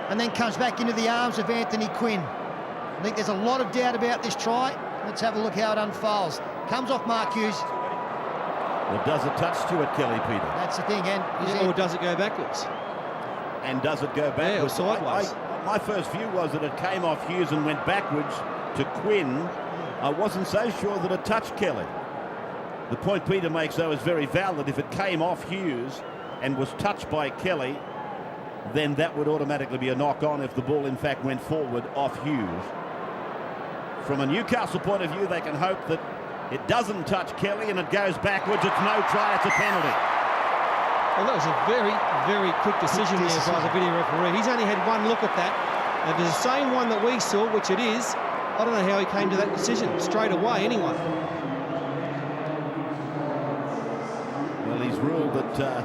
and then comes back into the arms of Anthony Quinn. I think there's a lot of doubt about this try. Let's have a look how it unfolds. Comes off Mark Hughes. Well, does it touch Stuart Kelly, Peter? That's the thing, or does it go backwards? And does it go backwards? Yeah, or sideways. My first view was that it came off Hughes and went backwards to Quinn. I wasn't so sure that it touched Kelly. The point Peter makes, though, is very valid. If it came off Hughes and was touched by Kelly, then that would automatically be a knock-on if the ball, in fact, went forward off Hughes. From a Newcastle point of view, they can hope that it doesn't touch Kelly and it goes backwards. It's no try, it's a penalty. Well, that was a very, very quick decision there by the video referee. He's only had one look at that. And if it's the same one that we saw, which it is, I don't know how he came to that decision straight away anyway. Well, he's ruled that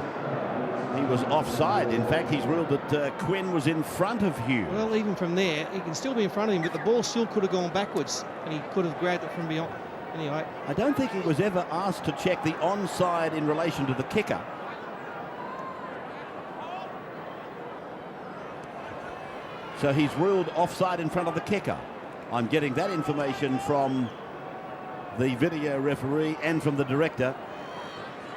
he was offside. In fact, he's ruled that Quinn was in front of Hughes. Well, even from there, he can still be in front of him, but the ball still could have gone backwards, and he could have grabbed it from beyond. Anyway. I don't think he was ever asked to check the onside in relation to the kicker. So he's ruled offside in front of the kicker. I'm getting that information from the video referee and from the director.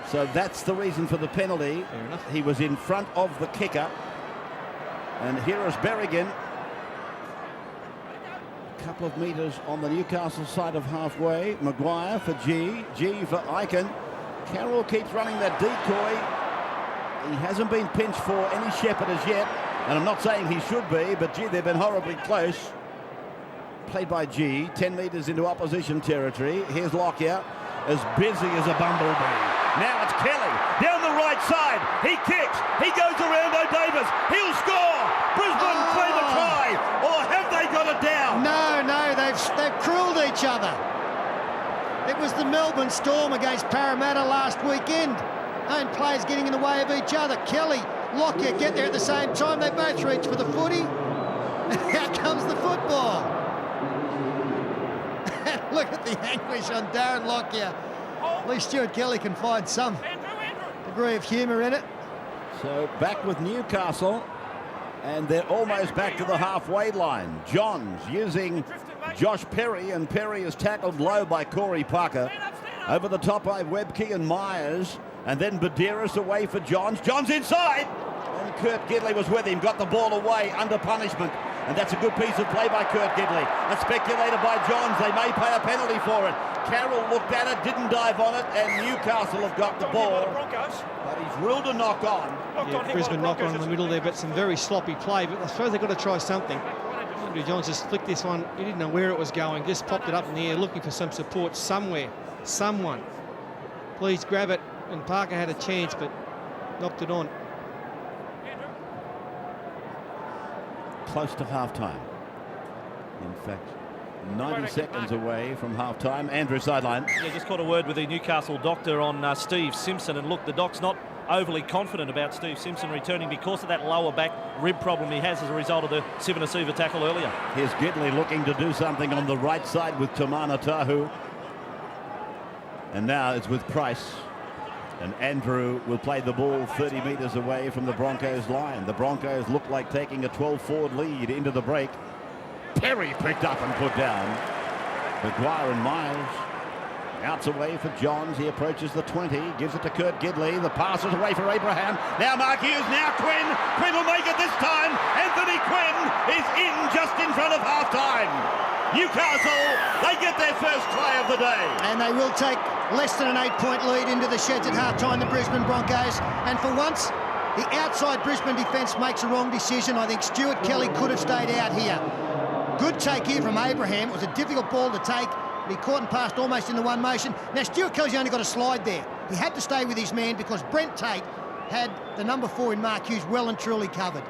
So that's the reason for the penalty. Fair enough. He was in front of the kicker. And here is Berrigan. A couple of metres on the Newcastle side of halfway. Maguire for G. G for Eichen. Carroll keeps running that decoy. He hasn't been pinched for any shepherd as yet. And I'm not saying he should be, but gee, they've been horribly close. Played by G, 10 metres into opposition territory. Here's Lockyer, as busy as a bumblebee. Now it's Kelly, down the right side. He kicks, he goes around O'Davis. He'll score. Brisbane claim a try, or have they got it down? No, they've cruelled each other. It was the Melbourne Storm against Parramatta last weekend. Own players getting in the way of each other. Kelly, Lockyer get there at the same time. They both reach for the footy. Out comes the football. Look at the anguish on Darren Lockyer. At least Stuart Kelly can find some degree of humour in it. So back with Newcastle, and they're almost back to the halfway line. Johns using Josh Perry, and Perry is tackled low by Corey Parker. Over the top by Webke and Myers. And then Badiris away for Johns. Johns inside! And Kurt Gidley was with him, got the ball away under punishment. And that's a good piece of play by Kurt Gidley. And speculated by Johns. They may pay a penalty for it. Carroll looked at it, didn't dive on it, and Newcastle have got the ball. But he's ruled a knock-on. Yeah, Brisbane knock-on in the middle there, but some very sloppy play. But I suppose they've got to try something. Andrew Johns just flicked this one. He didn't know where it was going. Just popped it up in the air, looking for some support somewhere. Someone. Please grab it. And Parker had a chance, but knocked it on. Close to half-time. In fact, 90 seconds away from half-time. Andrew, sideline. Yeah, just caught a word with the Newcastle doctor on Steve Simpson, and look, the doc's not overly confident about Steve Simpson returning because of that lower back rib problem he has as a result of the Sivana tackle earlier. Here's Gidley looking to do something on the right side with Tamana Tahu. And now it's with Price. And Andrew will play the ball 30 metres away from the Broncos line. The Broncos look like taking a 12-forward lead into the break. Perry picked up and put down. Maguire and Miles. Outs away for Johns. He approaches the 20. Gives it to Kurt Gidley. The pass is away for Abraham. Now Mark Hughes. Now Quinn. Quinn will make it this time. Anthony Quinn is in just in front of half-time. Newcastle, they get their first try of the day. And they will take less than an 8-point lead into the sheds at half-time, the Brisbane Broncos. And for once, the outside Brisbane defence makes a wrong decision. I think Stuart Kelly could have stayed out here. Good take here from Abraham. It was a difficult ball to take, but he caught and passed almost in the one motion. Now, Stuart Kelly's only got a slide there. He had to stay with his man because Brent Tate had the number 4 in Mark Hughes well and truly covered.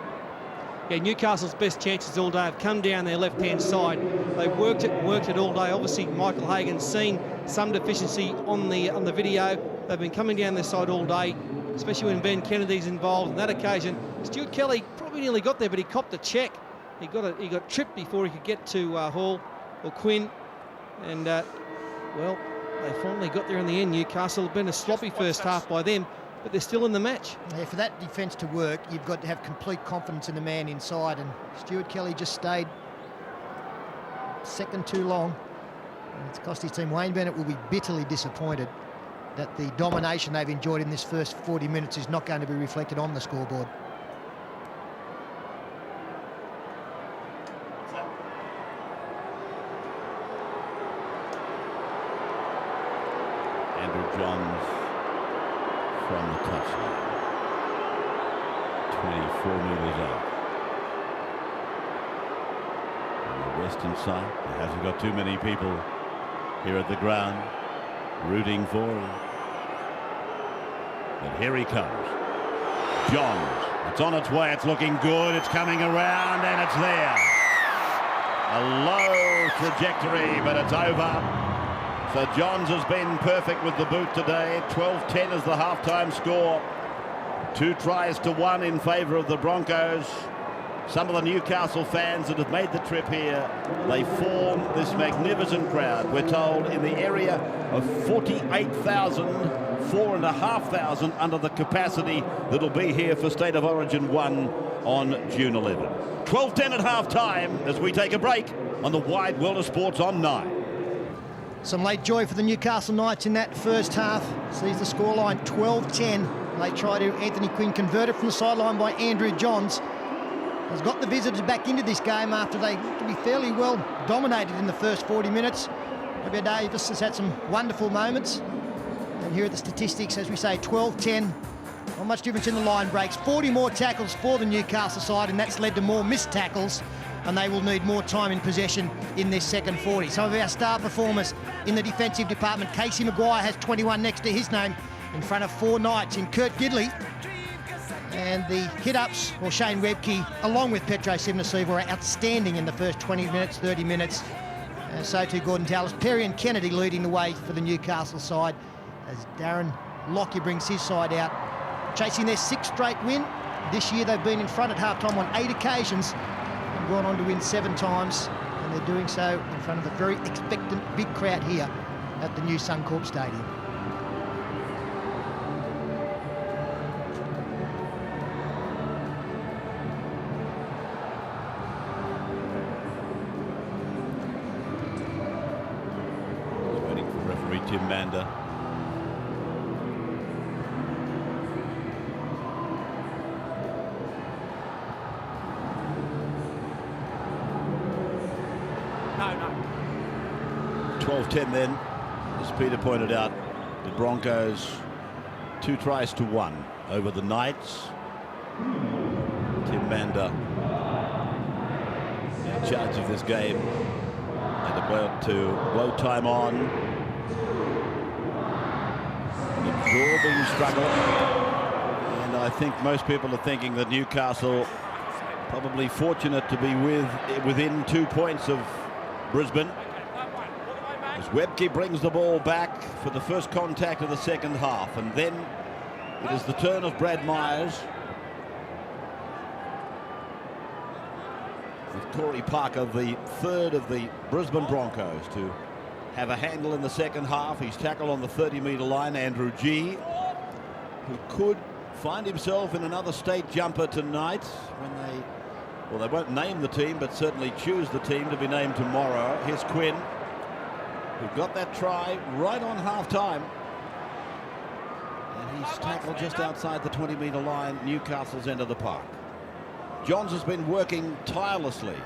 Yeah, Newcastle's best chances all day have come down their left-hand side. They've worked it all day. Obviously, Michael Hagan's seen some deficiency on the video. They've been coming down their side all day, especially when Ben Kennedy's involved. On that occasion, Stuart Kelly probably nearly got there, but he copped a check. He got tripped before he could get to Hall or Quinn, and well, they finally got there in the end. Newcastle have been a sloppy first half by them, but they're still in the match. Yeah, for that defence to work, you've got to have complete confidence in the man inside, and Stuart Kelly just stayed second too long, and it's cost his team. Wayne Bennett will be bitterly disappointed that the domination they've enjoyed in this first 40 minutes is not going to be reflected on the scoreboard. Andrew Johns from the touchline. 24 metres out. On the western side, he hasn't got too many people here at the ground rooting for him. But here he comes. Johns. It's on its way. It's looking good. It's coming around and it's there. A low trajectory, but it's over. So Johns has been perfect with the boot today. 12-10 is the halftime score. 2 tries to 1 in favour of the Broncos. Some of the Newcastle fans that have made the trip here, they form this magnificent crowd. We're told in the area of 48,000, 4,500 under the capacity that'll be here for State of Origin 1 on June 11. 12-10 at half-time as we take a break on the wide world of sports on 9. Some late joy for the Newcastle Knights in that first half. Sees the scoreline 12-10. They try to Anthony Quinn, converted from the sideline by Andrew Johns. Has got the visitors back into this game after they looked to be fairly well dominated in the first 40 minutes. Robbie Davis has had some wonderful moments. And here are the statistics, as we say, 12-10. Not much difference in the line breaks. 40 more tackles for the Newcastle side, and that's led to more missed tackles. And they will need more time in possession in this second 40. Some of our star performers in the defensive department. Casey Maguire has 21 next to his name in front of 4 Knights in Kurt Gidley. And the hit-ups, or Shane Webke, along with Petro Sivana, were outstanding in the first 20 minutes, 30 minutes. So too Gordon Tallis. Perry and Kennedy leading the way for the Newcastle side as Darren Locky brings his side out, chasing their 6th straight win. This year they've been in front at halftime on 8 occasions and gone on to win 7 times, and they're doing so in front of a very expectant big crowd here at the new Suncorp Stadium. Tim Mander. No. 12-10 then, as Peter pointed out, the Broncos 2 tries to 1 over the Knights. Tim Mander in charge of this game and about to blow time on. An absorbing struggle, and I think most people are thinking that Newcastle probably fortunate to be within 2 points of Brisbane. As Webke brings the ball back for the first contact of the second half, and then it is the turn of Brad Myers with Corey Parker, the third of the Brisbane Broncos, to have a handle in the second half. He's tackled on the 30-metre line. Andrew G, who could find himself in another state jumper tonight when they won't name the team, but certainly choose the team to be named tomorrow. Here's Quinn, who got that try right on half-time. And he's tackled just outside the 20-metre line, Newcastle's end of the park. Johns has been working tirelessly,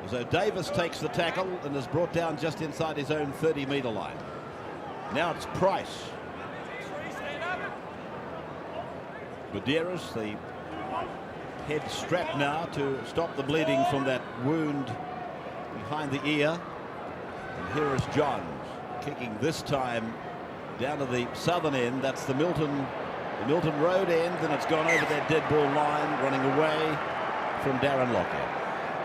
as though Davis takes the tackle and is brought down just inside his own 30-metre line. Now it's Price. Gutierrez, the head strapped now to stop the bleeding from that wound behind the ear. And here is Johns, kicking this time down to the southern end. That's the Milton Road end, and it's gone over that dead ball line, running away from Darren Locky.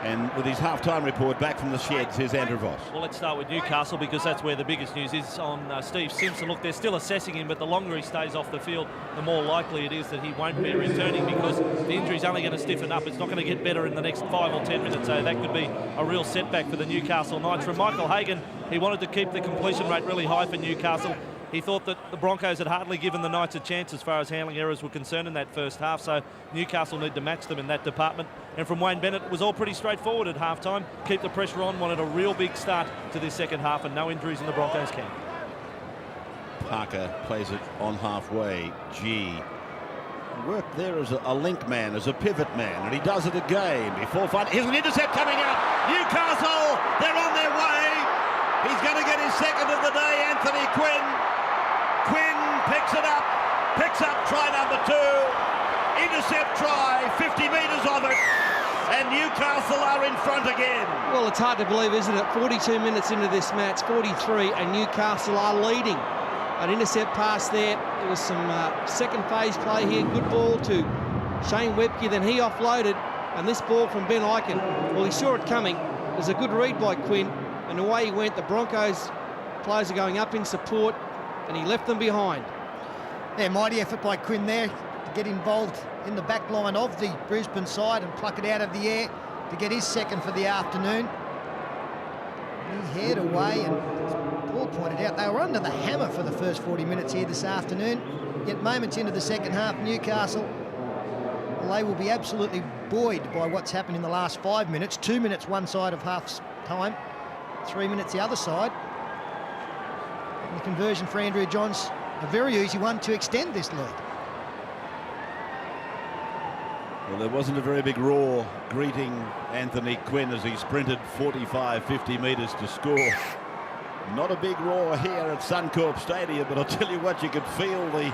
And with his half-time report back from the sheds, here's Andrew Voss. Well, let's start with Newcastle, because that's where the biggest news is on Steve Simpson. Look, they're still assessing him, but the longer he stays off the field, the more likely it is that he won't be returning, because the injury's only going to stiffen up. It's not going to get better in the next 5 or 10 minutes, so that could be a real setback for the Newcastle Knights. From Michael Hagan, he wanted to keep the completion rate really high for Newcastle. He thought that the Broncos had hardly given the Knights a chance as far as handling errors were concerned in that first half, so Newcastle need to match them in that department. And from Wayne Bennett, it was all pretty straightforward at halftime. Keep the pressure on, wanted a real big start to this second half, and no injuries in the Broncos camp. Parker plays it on halfway. G worked there as a link man, as a pivot man, and he does it again before finding. Here's an intercept coming out. Newcastle, they're on their way. He's going to get his second of the day, Anthony Quinn. Quinn picks it up, picks up try number 2. Intercept try, 50 metres of it, and Newcastle are in front again. Well, it's hard to believe, isn't it? 42 minutes into this match, 43, and Newcastle are leading. An intercept pass there. There was some second phase play here. Good ball to Shane Webke, then he offloaded, and this ball from Ben Eichen, well, he saw it coming. It was a good read by Quinn, and away he went. The Broncos players are going up in support, and he left them behind. Yeah, mighty effort by Quinn there to get involved in the back line of the Brisbane side and pluck it out of the air to get his second for the afternoon. He headed away, and as Paul pointed out, they were under the hammer for the first 40 minutes here this afternoon. Yet moments into the second half, Newcastle, well, they will be absolutely buoyed by what's happened in the last 5 minutes. 2 minutes one side of half time, 3 minutes the other side. And the conversion for Andrew Johns, a very easy one to extend this lead. Well, there wasn't a very big roar greeting Anthony Quinn as he sprinted 45, 50 metres to score. Not a big roar here at Suncorp Stadium, but I'll tell you what, you could feel the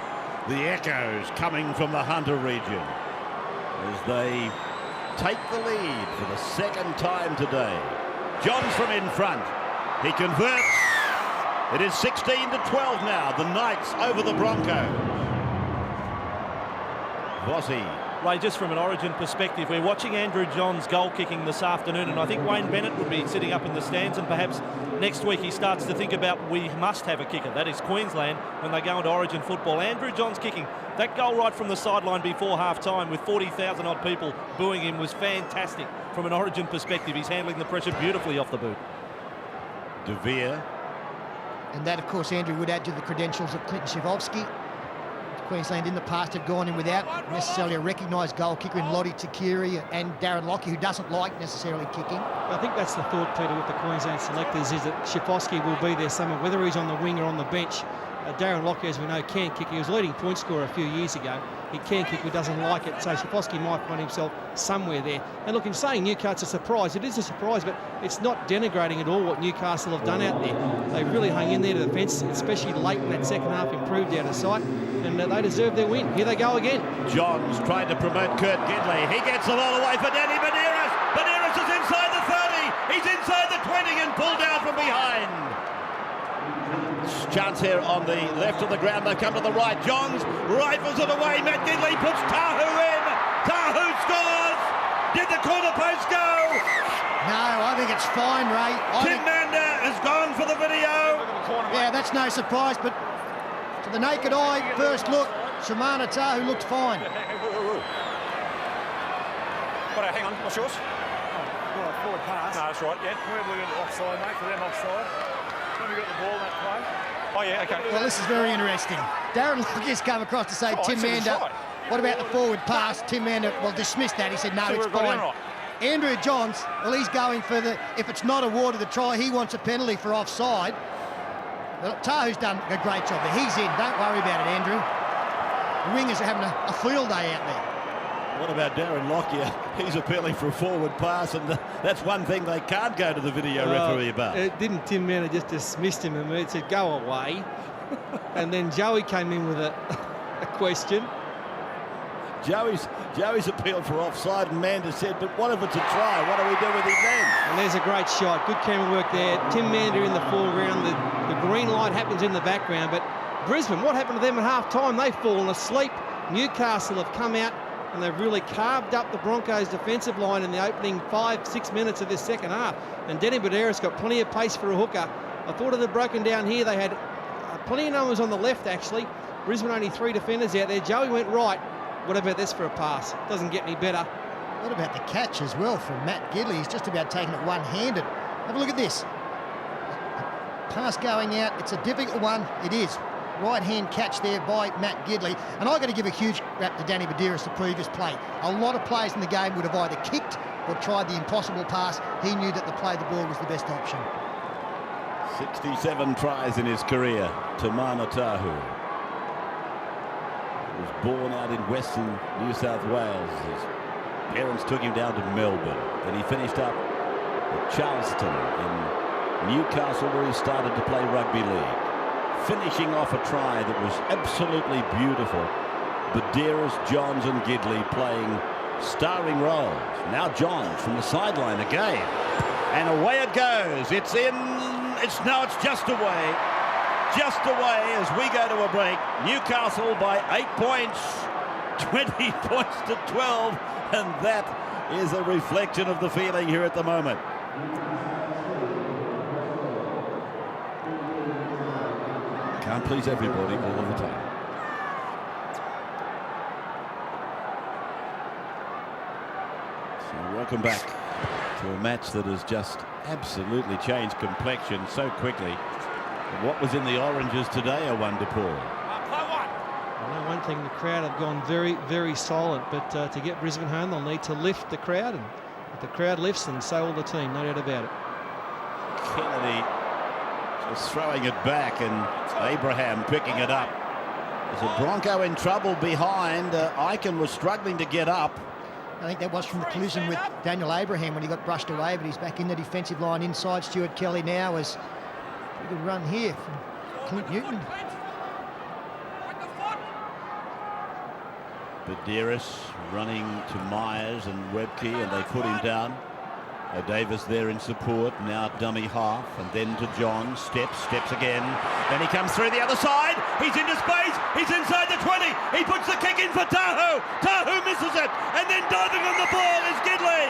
echoes coming from the Hunter region as they take the lead for the second time today. Johns from in front. He converts. It is 16-12 now. The Knights over the Broncos. Vossi. Ray, just from an Origin perspective, we're watching Andrew Johns goal kicking this afternoon, and I think Wayne Bennett would be sitting up in the stands, and perhaps next week he starts to think about, we must have a kicker. That is Queensland when they go into Origin football. Andrew Johns kicking that goal right from the sideline before half-time with 40,000 odd people booing him was fantastic from an Origin perspective. He's handling the pressure beautifully off the boot. De Vere. And that, of course, Andrew, would add to the credentials of Clinton Shivovsky. Queensland in the past have gone in without necessarily a recognised goal kicker in Locky Takiri and Darren Locky, who doesn't like necessarily kicking. I think that's the thought, Peter, with the Queensland selectors, is that Shivovsky will be there somewhere, whether he's on the wing or on the bench. Darren Locky, as we know, can kick. He was leading point scorer a few years ago. He can kick, but doesn't like it. So Shivovsky might find himself somewhere there. And look, in saying Newcastle's a surprise, it is a surprise, but it's not denigrating at all what Newcastle have done out there. They really hung in there to defence, especially late in that second half, improved out of sight, and they deserve their win. Here they go again. Johns trying to promote Kurt Gidley. He gets it all away for Danny Banderas. Banderas is inside the 30. He's inside the 20 and pulled down from behind. Chance here on the left of the ground. They come to the right. Johns rifles it away. Matt Gidley puts Tahu in. Tahu scores. Did the corner post go? No, I think it's fine, Ray. Tim Mander has gone for the video. that's no surprise, but to the naked eye, first look, Samana Tahu looked fine. Hang on, what's yours? Forward pass. No, that's right, yeah. We're looking at offside, mate, for them offside. When we got the ball in that play. Oh, yeah, okay. Well, this is very interesting. Darren Locky's come across to say Tim Mander, what about the forward pass? Tim Mander, well, dismissed that. He said, no, it's fine. Right. Andrew Johns, well, he's going for the, if it's not awarded the try, he wants a penalty for offside. Well, Tahu's done a great job there. He's in. Don't worry about it, Andrew. The wingers are having a field day out there. What about Darren Locky? He's appealing for a forward pass, and that's one thing they can't go to the video referee about. Didn't Tim Manor just dismissed him and said, go away? And then Joey came in with a question. Joey's appealed for offside, and Mander said, but what if it's a try? What do we do with him then? And there's a great shot. Good camera work there. Tim Mander in the foreground. The green light happens in the background. But Brisbane, what happened to them at half-time? They've fallen asleep. Newcastle have come out and they've really carved up the Broncos' defensive line in the opening 5-6 minutes of this second half. And Denny Baderas got plenty of pace for a hooker. I thought it had broken down here. They had plenty of numbers on the left, actually. Brisbane only 3 defenders out there. Joey went right. What about this for a pass? Doesn't get any better. What about the catch as well from Matt Gidley? He's just about taking it one-handed. Have a look at this. Pass going out. It's a difficult one. It is. Right-hand catch there by Matt Gidley. And I've got to give a huge rap to Danny Baderas, the previous play. A lot of players in the game would have either kicked or tried the impossible pass. He knew that the play the ball was the best option. 67 tries in his career. Tamana Tahu was born out in Western New South Wales. His parents took him down to Melbourne. Then he finished up at Charleston in Newcastle, where he started to play rugby league. Finishing off a try that was absolutely beautiful. Baderas, Johns and Gidley playing starring roles. Now Johns from the sideline again. And away it goes. It's in. It's just away. Just away as we go to a break. Newcastle by 8 points. 20 points to 12. And that is a reflection of the feeling here at the moment. Can't please everybody all of the time. So welcome back to a match that has just absolutely changed complexion so quickly. What was in the oranges today, a wonder, Paul? I know one thing, the crowd have gone very, very silent, but to get Brisbane home, they'll need to lift the crowd, and if the crowd lifts, then so will the team, no doubt about it. Kennedy just throwing it back, and Abraham picking it up. There's a Bronco in trouble behind. Icon was struggling to get up. I think that was from the collision with Daniel Abraham when he got brushed away, but he's back in the defensive line inside. Stuart Kelly now as a good run here from Clint Newton. Baderas running to Myers and Webke, and they put him down. Davis there in support, now dummy half, and then to John, steps again. Then he comes through the other side, he's into space, he's inside the 20, he puts the kick in for Tahu. Tahu misses it, and then diving on the ball is Gidley.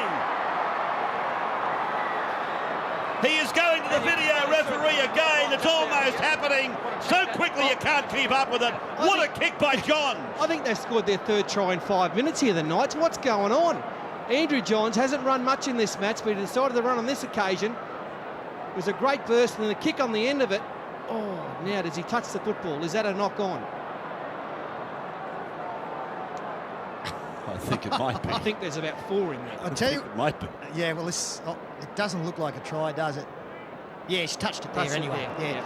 He is going to the video referee again. It's almost happening so quickly you can't keep up with it. What a kick by John. I think they've scored their third try in 5 minutes here, the Knights. What's going on? Andrew Johns hasn't run much in this match, but he decided to run on this occasion. It was a great burst, and then the kick on the end of it. Oh, now does he touch the football? Is that a knock on? I think it might be. I think there's about 4 in there. I'll tell you, It might be. yeah, well, this it doesn't look like a try, does it? Yeah, he's touched it there Touched it anyway. there, Yeah.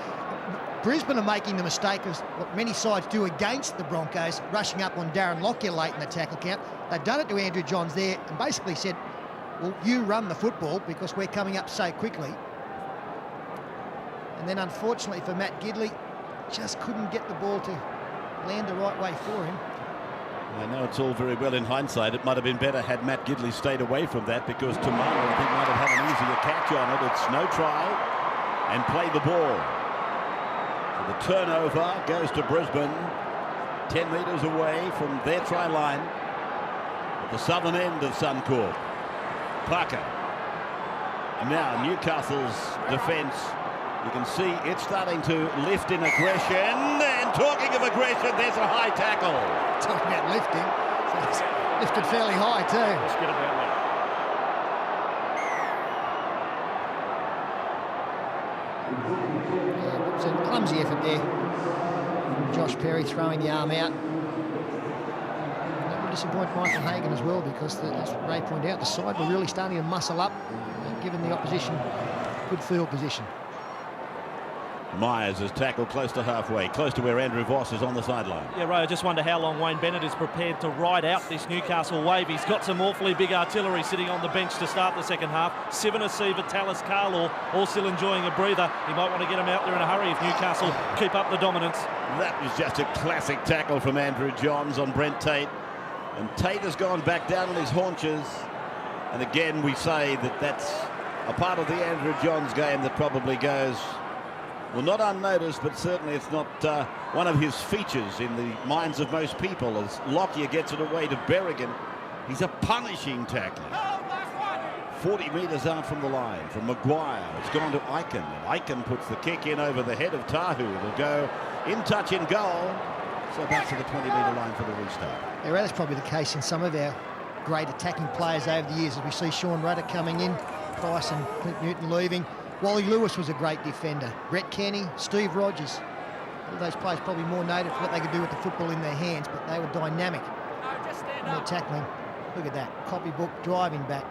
Brisbane are making the mistake of what many sides do against the Broncos, rushing up on Darren Locky late in the tackle count. They've done it to Andrew Johns there and basically said, well, you run the football because we're coming up so quickly. And then unfortunately for Matt Gidley, just couldn't get the ball to land the right way for him. I know it's all very well in hindsight. It might have been better had Matt Gidley stayed away from that, because tomorrow I think might have had an easier catch on it. It's no try and play the ball. So the turnover goes to Brisbane, 10 metres away from their try line at the southern end of Suncorp. Parker. And now Newcastle's defence You can see it's starting to lift in aggression. And talking of aggression, there's a high tackle. Talking about lifting, so it's lifted fairly high too. Let's get about that. It's a clumsy effort there from Josh Perry, throwing the arm out. That will disappoint Michael Hagan as well, because as Ray pointed out, the side were really starting to muscle up, given the opposition good field position. Myers has tackled close to halfway, close to where Andrew Voss is on the sideline. Yeah, Ray, I just wonder how long Wayne Bennett is prepared to ride out this Newcastle wave. He's got some awfully big artillery sitting on the bench to start the second half. Sivana, Talis, Carlaw, all still enjoying a breather. He might want to get him out there in a hurry if Newcastle keep up the dominance. That was just a classic tackle from Andrew Johns on Brent Tate. And Tate has gone back down on his haunches. And again, we say that that's a part of the Andrew Johns game that probably goes, well, not unnoticed, but certainly it's not one of his features in the minds of most people, as Locky gets it away to Berrigan. He's a punishing tackler. 40 metres out from the line, from Maguire. It's gone to Aiken. And Aiken puts the kick in over the head of Tahu. It'll go in touch in goal. So back to the 20-metre line for the restart. Yeah, well, that's probably the case in some of our great attacking players over the years, as we see Sean Rudder coming in, Price and Clint Newton leaving. Wally Lewis was a great defender. Brett Kenny, Steve Rogers. All those players probably more noted for what they could do with the football in their hands, but they were dynamic in their tackling. Look at that. Copybook driving back.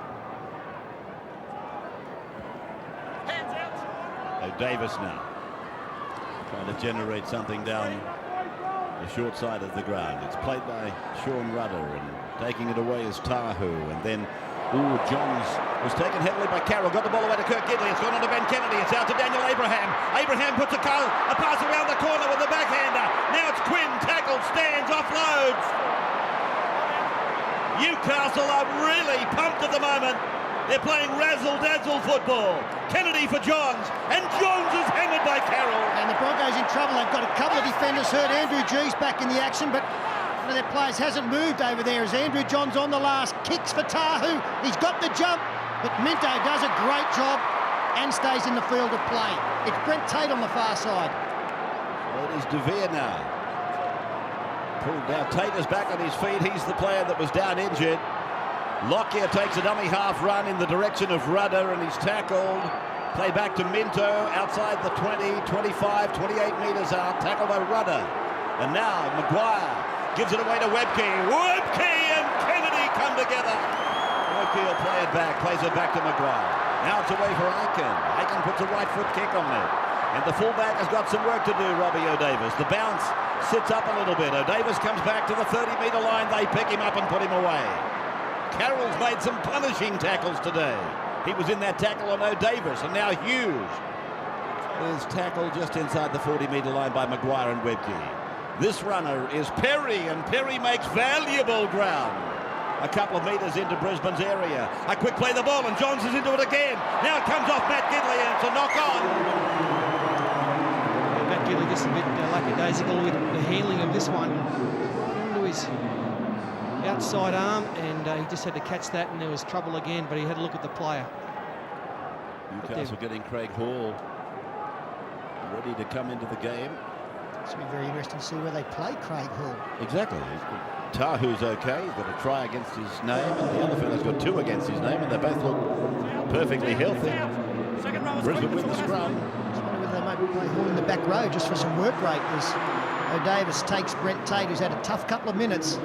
Davis now trying to generate something down the short side of the ground. It's played by Sean Rudder, and taking it away is Tahu, and then Johns was taken heavily by Carroll, got the ball away to Kirk Gidley. It's gone on to Ben Kennedy. It's out to Daniel Abraham. Abraham puts a pass around the corner with the backhander. Now it's Quinn, tackles, stands, offloads. Newcastle are really pumped at the moment. They're playing razzle-dazzle football. Kennedy for Johns, and Johns is hammered by Carroll. And the Broncos in trouble. They've got a couple of defenders hurt. Andrew G's back in the action, but one of their players hasn't moved over there as Andrew Johns on the last. Kicks for Tahu. He's got the jump, but Minto does a great job and stays in the field of play. It's Brent Tate on the far side. Well, it is De Vere now. Pulled down. Tate is back on his feet. He's the player that was down injured. Locky takes a dummy half run in the direction of Rudder, and he's tackled. Play back to Minto outside the 20, 25, 28 metres out. Tackled by Rudder. And now Maguire gives it away to Webke. Webke and Kennedy come together. Webke will play it back, plays it back to Maguire. Now it's away for Aiken. Aiken puts a right foot kick on it. And the fullback has got some work to do, Robbie O'Davis. The bounce sits up a little bit. O'Davis comes back to the 30-metre line. They pick him up and put him away. Carroll's made some punishing tackles today. He was in that tackle on O'Davis, and now Hughes is tackled just inside the 40-metre line by Maguire and Webke. This runner is Perry, and Perry makes valuable ground. A couple of metres into Brisbane's area. A quick play the ball, and Johns is into it again. Now it comes off Matt Gidley, and it's a knock-on. Matt Gidley just a bit lackadaisical with the handling of this one. Into his outside arm, and he just had to catch that, and there was trouble again, but he had to look at the player. Newcastle getting Craig Hall ready to come into the game. It's going to be very interesting to see where they play Craig Hall. Exactly. Tahu's okay. He's got a try against his name, and the other fellow's got two against his name, and they both look perfectly healthy. Brisbane with the scrum. I just wonder whether they might play Hall in the back row just for some work rate, as O'Davis takes Brent Tate, who's had a tough couple of minutes.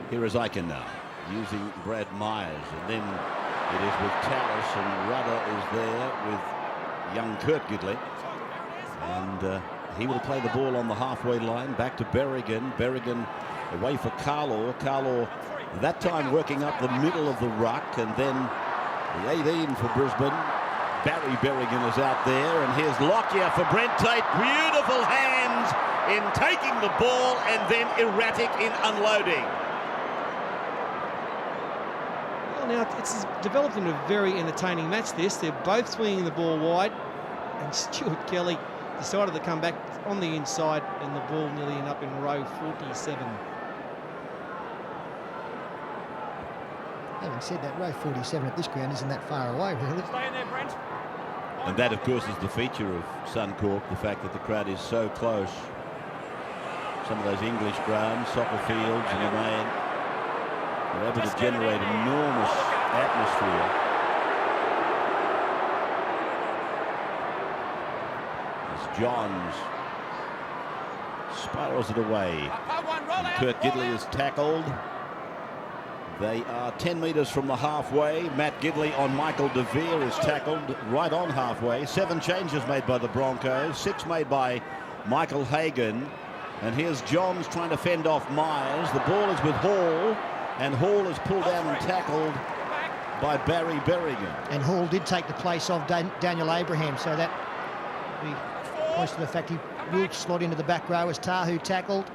Here is Aiken now, using Brad Myers, and then it is with Tallis, and Rudder is there with young Kurt Gidley. And he will play the ball on the halfway line, back to Berrigan. Berrigan away for Carlaw. Carlaw that time working up the middle of the ruck, and then the 18 for Brisbane. Barry Berrigan is out there, and here's Lockyer for Brent Tate. Beautiful hands in taking the ball, and then erratic in unloading. Now, it's developed into a very entertaining match, this. They're both swinging the ball wide, and Stuart Kelly decided to come back on the inside, and the ball nearly ended up in row 47. Having said that, row 47 at this ground isn't that far away, really. Stay in there, Brent. And that, of course, is the feature of Suncorp, the fact that the crowd is so close. Some of those English grounds, soccer fields in the main, are able to generate enormous atmosphere. As Johns spirals it away. And Kurt Gidley is tackled. They are 10 metres from the halfway. Matt Gidley on Michael DeVere is tackled right on halfway. 7 changes made by the Broncos, 6 made by Michael Hagan. And here's Johns trying to fend off Myers. The ball is with Hall, and Hall is pulled down and tackled by Barry Berrigan. And Hall did take the place of Daniel Abraham, so that points to the fact he will slot into the back row as Tahu tackled.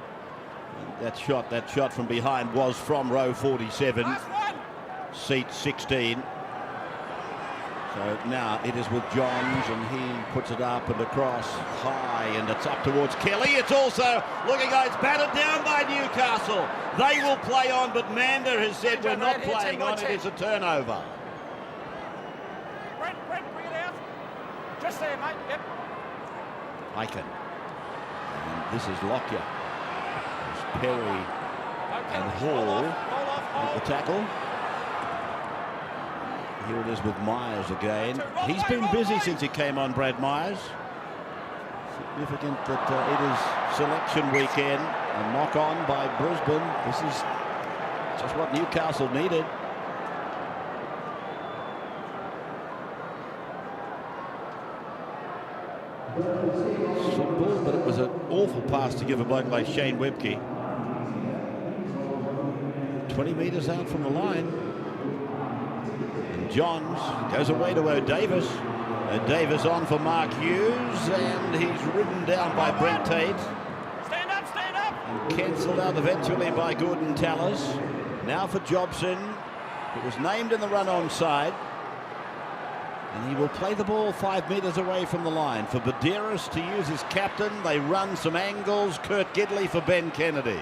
That shot from behind was from row 47, seat 16. So now it is with Johns, and he puts it up and across high, and it's up towards Kelly. It's also looking like it's battered down by Newcastle. They will play on, but Mander has said we're not playing on. It is a turnover. Brent, bring it out. Just there, mate. Yep. Aiken. And this is Lockyer. Perry and Hall at the tackle. Here it is with Myers again. He's been busy since he came on, Brad Myers. Significant that it is selection weekend. A knock on by Brisbane. This is just what Newcastle needed. Simple, but it was an awful pass to give a bloke like Shane Webke. 20 metres out from the line. And Johns goes away to O'Davis. O'Davis on for Mark Hughes, and he's ridden down by Brent Tate. Stand up, stand up. And cancelled out eventually by Gordon Tallis. Now for Jobson, who was named in the run-on side. And he will play the ball 5 metres away from the line. For Badeiras to use his captain, they run some angles. Kurt Gidley for Ben Kennedy.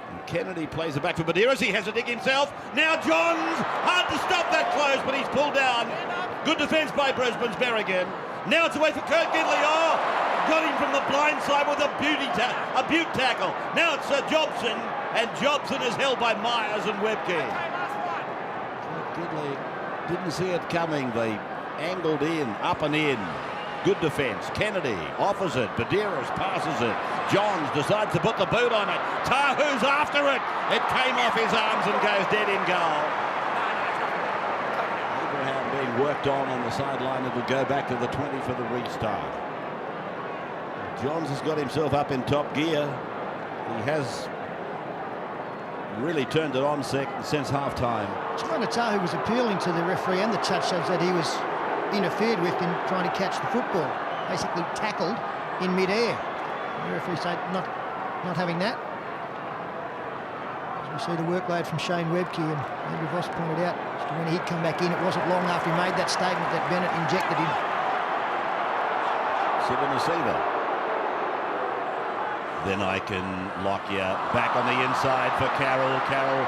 And Kennedy plays it back for Badeiras. He has to dig himself. Now Johns, hard to stop that close, but he's pulled down. Good defence by Brisbane's Berrigan. Now it's away for Kurt Gidley. Oh, got him from the blind side with a beaut tackle. Now it's Jobson, and Jobson is held by Myers and Webke. Kurt Gidley didn't see it coming. They angled in, up and in. Good defence. Kennedy offers it. Badeiras passes it. Johns decides to put the boot on it. Tahu's after it. It came off his arms and goes dead in goal. Abraham being worked on the sideline. It'll go back to the 20 for the restart. Johns has got himself up in top gear. He has really turned it on since half-time. Tahu was appealing to the referee and the touch judge that he was interfered with in trying to catch the football, basically tackled in mid-air. The referee said not having that. As we see the workload from Shane Webke, and Andrew Voss pointed out when he'd come back in, it wasn't long after he made that statement that Bennett injected him. Sit in the seater. Then Aiken, Lockyer back on the inside for Carroll. Carroll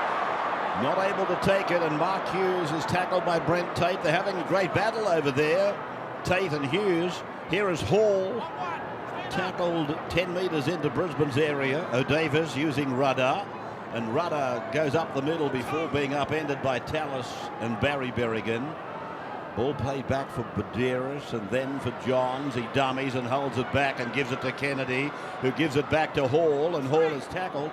not able to take it, and Mark Hughes is tackled by Brent Tate. They're having a great battle over there, Tate and Hughes. Here is Hall, tackled 10 metres into Brisbane's area. O'Davis using Rudder, and Rudder goes up the middle before being upended by Tallis and Barry Berrigan. Ball played back for Badeiras, and then for Johns. He dummies and holds it back and gives it to Kennedy, who gives it back to Hall, and Hall is tackled.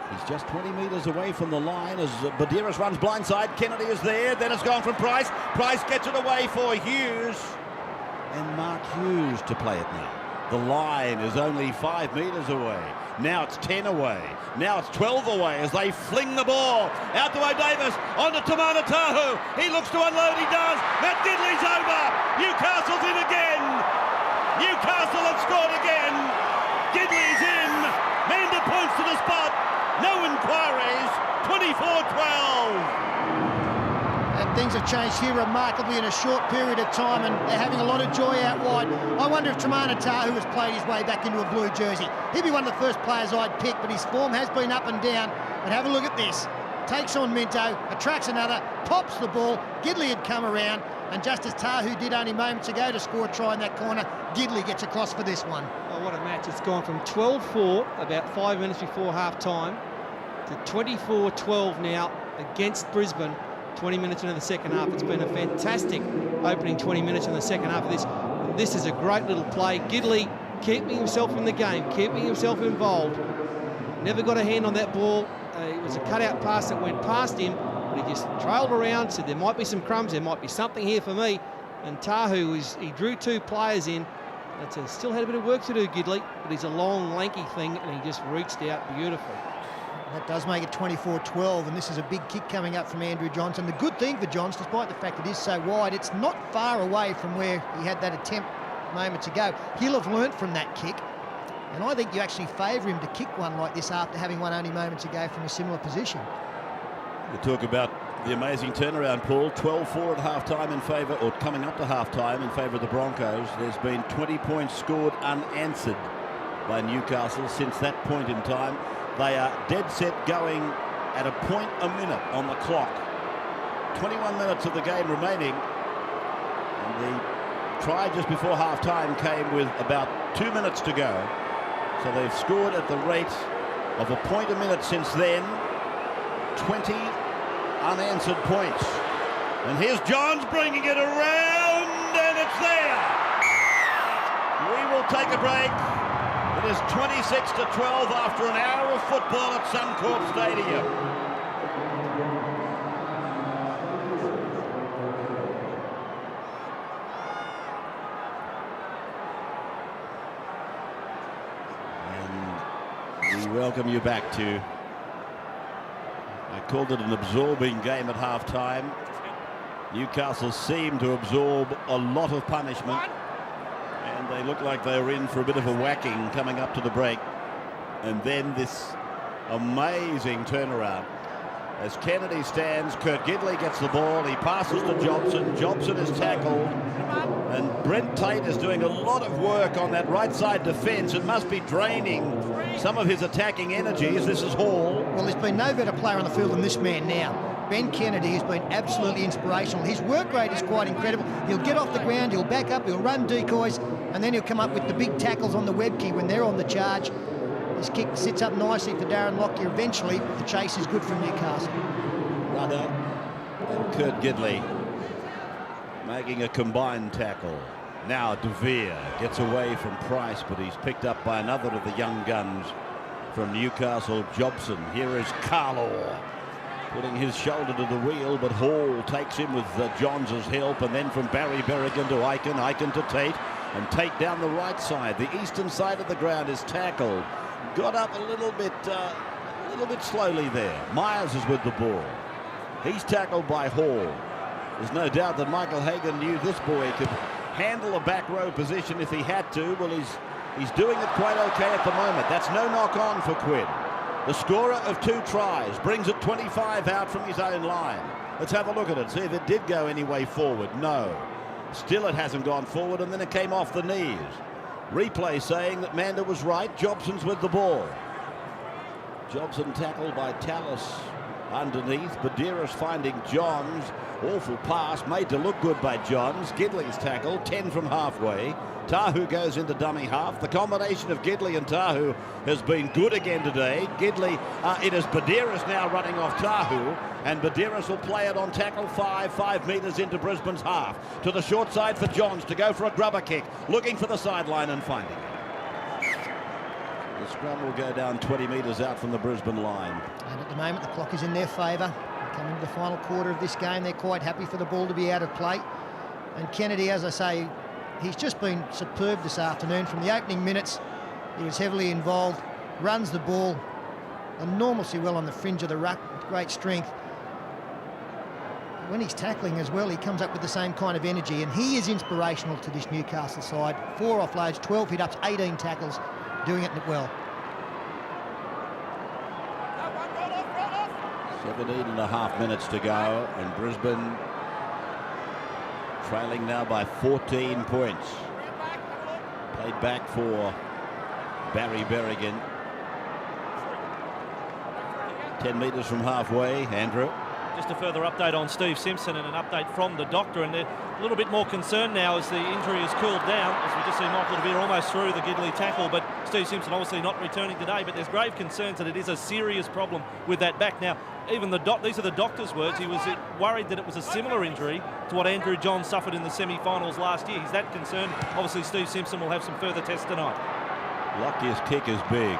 He's just 20 metres away from the line as Badeiras runs blindside. Kennedy is there. Then it's gone from Price. Price gets it away for Hughes. And Mark Hughes to play it now. The line is only 5 metres away. Now it's 10 away. Now it's 12 away as they fling the ball out to O'Davis. On to Tamana Tahu. He looks to unload. He does. Matt Gidley's over. Newcastle's in again. Newcastle have scored again. Gidley's in. Mander points to the spot. No inquiries. 24-12. And things have changed here remarkably in a short period of time, and they're having a lot of joy out wide. I wonder if Tamana Tahu has played his way back into a blue jersey. He'd be one of the first players I'd pick, but his form has been up and down. But have a look at this. Takes on Minto, attracts another, pops the ball. Gidley had come around, And just as Tahu did only moments ago to score a try in that corner, Gidley gets across for this one. Oh, what a match. It's gone from 12-4 about 5 minutes before half-time to 24-12 now against Brisbane 20 minutes into the second half. It's been a fantastic opening 20 minutes in the second half of this. This is a great little play. Gidley keeping himself in the game, keeping himself involved. Never got a hand on that ball. It was a cutout pass that went past him, but he just trailed around, said there might be some crumbs, there might be something here for me. And Tahu, he drew 2 players in. Still had a bit of work to do, Gidley, but he's a long, lanky thing, and he just reached out beautifully. That does make it 24-12, and this is a big kick coming up from Andrew Johns. And the good thing for Johns, despite the fact it is so wide, it's not far away from where he had that attempt moments ago. He'll have learnt from that kick, and I think you actually favour him to kick one like this after having one only moments ago from a similar position. You talk about the amazing turnaround, Paul. 12-4 at half-time in favour, or coming up to half-time in favour of the Broncos. There's been 20 points scored unanswered by Newcastle since that point in time. They are dead set going at a point a minute on the clock. 21 minutes of the game remaining. And the try just before half-time came with about 2 minutes to go. So they've scored at the rate of a point a minute since then. 20 unanswered points. And here's Johns bringing it around, and it's there. We will take a break. It is 26-12 after an hour of football at Suncorp Stadium. And we welcome you back to, I called it an absorbing game at half-time. Newcastle seemed to absorb a lot of punishment, and they look like they were in for a bit of a whacking coming up to the break. And then this amazing turnaround. As Kennedy stands, Kurt Gidley gets the ball, he passes to Jobson. Jobson is tackled, and Brent Tate is doing a lot of work on that right side defence. It must be draining some of his attacking energies. This is Hall. Well, there's been no better player on the field than this man now. Ben Kennedy has been absolutely inspirational. His work rate is quite incredible. He'll get off the ground, he'll back up, he'll run decoys, and then he'll come up with the big tackles on the web key when they're on the charge. His kick sits up nicely for Darren Locky eventually, but the chase is good from Newcastle. Rudder and Kurt Gidley making a combined tackle. Now De Vere gets away from Price, but he's picked up by another of the young guns from Newcastle, Jobson. Here is Carlaw putting his shoulder to the wheel, but Hall takes him with Johns' help, and then from Barry Berrigan to Eichen to Tate, and Tate down the right side. The eastern side of the ground is tackled. Got up a little bit slowly there. Myers is with the ball. He's tackled by Hall. There's no doubt that Michael Hagan knew this boy could handle a back row position if he had to. Well, he's doing it quite okay at the moment. That's no knock on for Quinn. The scorer of 2 tries brings it 25 out from his own line. Let's have a look at it, see if it did go any way forward. No. Still it hasn't gone forward, and then it came off the knees. Replay saying that Manda was right. Jobson's with the ball. Jobson tackled by Tallis underneath. Badiris finding Johns. Awful pass made to look good by Johns. Gidley's tackle, 10 from halfway. Tahu goes into dummy half. The combination of Gidley and Tahu has been good again today. Gidley, it is Badiris now running off Tahu, and Badiris will play it on tackle 5 metres into Brisbane's half. To the short side for Johns to go for a grubber kick, looking for the sideline and finding it. The scrum will go down 20 metres out from the Brisbane line. And at the moment, the clock is in their favour. Coming to the final quarter of this game, they're quite happy for the ball to be out of play. And Kennedy, as I say, he's just been superb this afternoon. From the opening minutes, he was heavily involved, runs the ball enormously well on the fringe of the ruck, with great strength. When he's tackling as well, he comes up with the same kind of energy, and he is inspirational to this Newcastle side. 4 offloads, 12 hit-ups, 18 tackles, doing it well. 17.5 minutes to go, and Brisbane trailing now by 14 points. Played back for Barry Berrigan. 10 metres from halfway, Andrew. Just a further update on Steve Simpson and an update from the doctor, and they're a little bit more concerned now as the injury has cooled down, as we just see Michael De Beer almost through the Gidley tackle, but Steve Simpson obviously not returning today, but there's grave concerns that it is a serious problem with that back. Now, even these are the doctor's words. He was worried that it was a similar injury to what Andrew Johns suffered in the semi-finals last year. He's that concerned. Obviously, Steve Simpson will have some further tests tonight. Locky's kick is big.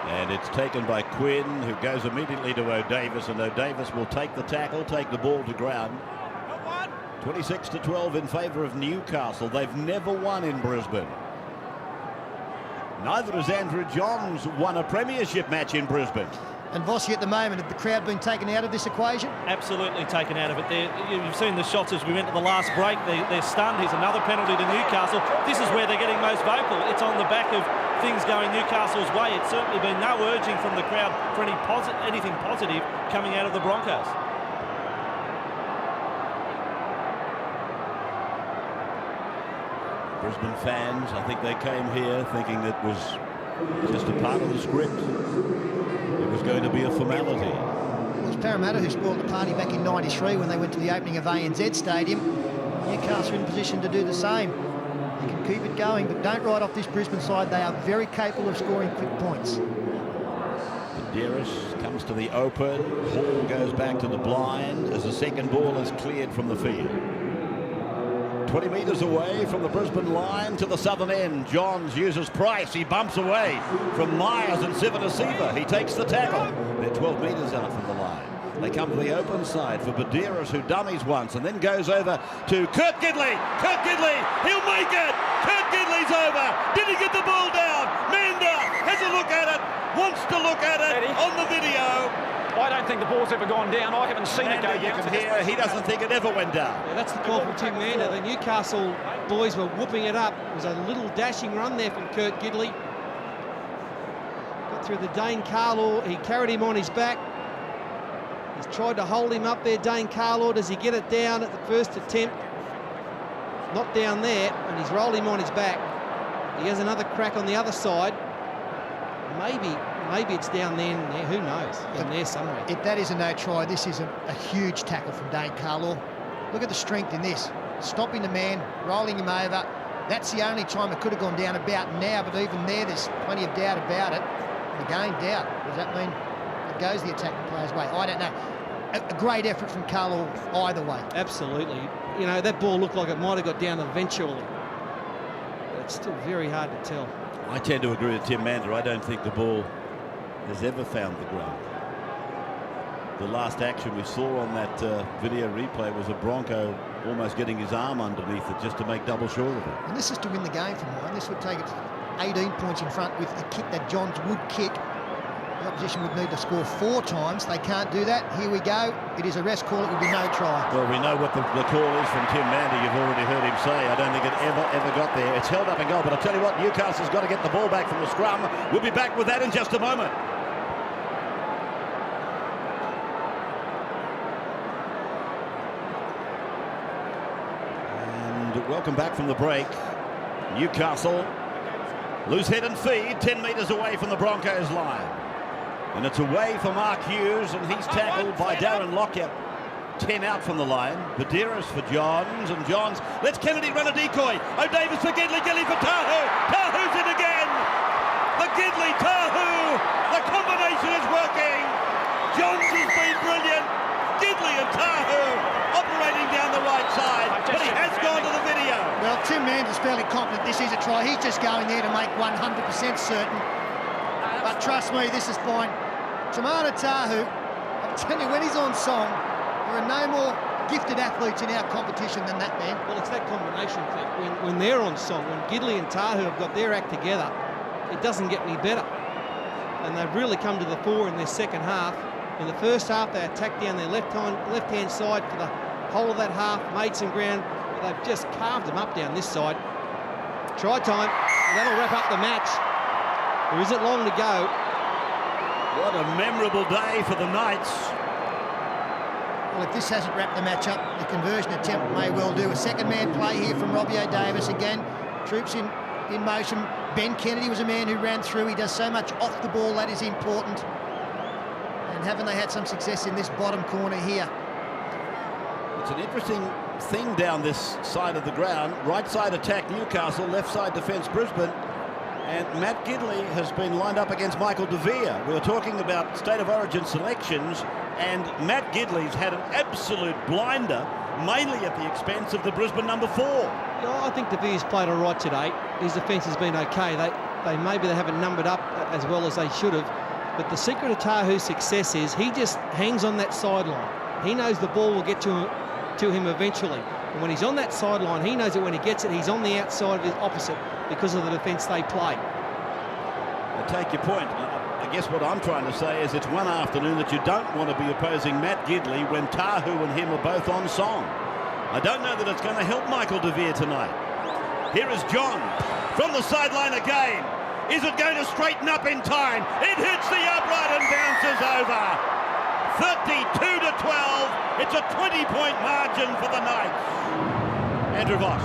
And it's taken by Quinn, who goes immediately to O'Davis, and O'Davis will take the tackle, take the ball to ground. 26-12 in favour of Newcastle. They've never won in Brisbane. Neither has Andrew Johns won a premiership match in Brisbane. And Vossi, at the moment, have the crowd been taken out of this equation? Absolutely taken out of it. You've seen the shots as we went to the last break. They're stunned. Here's another penalty to Newcastle. This is where they're getting most vocal. It's on the back of things going Newcastle's way. It's certainly been no urging from the crowd for anything positive coming out of the Broncos. Brisbane fans, I think they came here thinking that was just a part of the script. It was going to be a formality. It was Parramatta who spoiled the party back in '93 when they went to the opening of ANZ Stadium. Newcastle are in position to do the same. They can keep it going, but don't write off this Brisbane side. They are very capable of scoring quick points. Dearest comes to the open. Hall goes back to the blind as the second ball is cleared from the field. 20 metres away from the Brisbane line to the southern end. Johns uses Price. He bumps away from Myers and Sivanasiva. He takes the tackle. They're 12 metres out from the line. They come to the open side for Badeiras, who dummies once and then goes over to Kurt Gidley. Kurt Gidley, he'll make it. Kurt Gidley's over. Did he get the ball down? Manda has a look at it, wants to look at it. Eddie, on the video. I don't think the ball's ever gone down. I haven't seen it go You down. can hear he doesn't think it ever went down. Yeah, that's the call from Tim Manda. The Newcastle boys were whooping it up. It was a little dashing run there from Kurt Gidley. Got through the Dane Carlaw. He carried him on his back. He's tried to hold him up there, Dane Carlaw. Does he get it down at the first attempt? Not down there, and he's rolled him on his back. He has another crack on the other side. Maybe it's down there, who knows, in there somewhere. If that is a no try, this is a huge tackle from Dane Carlaw. Look at the strength in this. Stopping the man, rolling him over. That's the only time it could have gone down about now, but even there's plenty of doubt about it. And again, doubt. Does that mean it goes the attacking player's way? I don't know. A great effort from Carlaw either way. Absolutely. You know, that ball looked like it might have got down eventually. But it's still very hard to tell. I tend to agree with Tim Manda. I don't think the ball has ever found the ground. The last action we saw on that video replay was a Bronco almost getting his arm underneath it just to make double sure of it. And this is to win the game for mine. This would take it 18 points in front with a kick that Johns would kick. The opposition would need to score 4 times. They can't do that. Here we go. It is a rest call. It will be no try. Well, we know what the call is from Tim Manda. You've already heard him say. I don't think it ever got there. It's held up in goal. But I'll tell you what, Newcastle's got to get the ball back from the scrum. We'll be back with that in just a moment. And welcome back from the break. Newcastle lose head and feed 10 metres away from the Broncos line. And it's away for Mark Hughes, and he's tackled by Darren Lockyer. 10 out from the line. Badeiras for Johns, and Johns lets Kennedy run a decoy. O'Davis for Gidley, Gidley for Tahu. Tahu's in again. The Gidley Tahu. The combination is working. Johns has been brilliant. Gidley and Tahu operating down the right side, but he has gone to the video. Well, Tim Manda's fairly confident this is a try. He's just going there to make 100% certain. But trust me, this is fine. Tamana Tahu, I'm telling you, when he's on song, there are no more gifted athletes in our competition than that man. Well, it's that combination thing. When they're on song, when Gidley and Tahu have got their act together, it doesn't get any better. And they've really come to the fore in their second half. In the first half, they attacked down their left-hand side for the whole of that half, made some ground. They've just carved them up down this side. Try time, and that'll wrap up the match. There isn't long to go. What a memorable day for the Knights. Well, if this hasn't wrapped the match up, the conversion attempt may well do. A second man play here from Robbie O'Davis again. Troops in motion. Ben Kennedy was a man who ran through. He does so much off the ball, that is important. And And haven't they had some success in this bottom corner here? It's an interesting thing down this side of the ground. Right side attack Newcastle, left side defence Brisbane. And Matt Gidley has been lined up against Michael De Vere. We were talking about State of Origin selections, and Matt Gidley's had an absolute blinder, mainly at the expense of the Brisbane number 4. Yeah, I think De Vere's played all right today. His defence has been okay. Maybe they haven't numbered up as well as they should have. But the secret of Tahu's success is he just hangs on that sideline. He knows the ball will get to him eventually. And when he's on that sideline, he knows that when he gets it, he's on the outside of his opposite because of the defence they play. I take your point. I guess what I'm trying to say is it's one afternoon that you don't want to be opposing Matt Gidley when Tahu and him are both on song. I don't know that it's going to help Michael De Vere tonight. Here is John from the sideline again. Is it going to straighten up in time? It hits the upright and bounces over. 32-12. It's a 20-point margin for the Knights. Andrew Voss.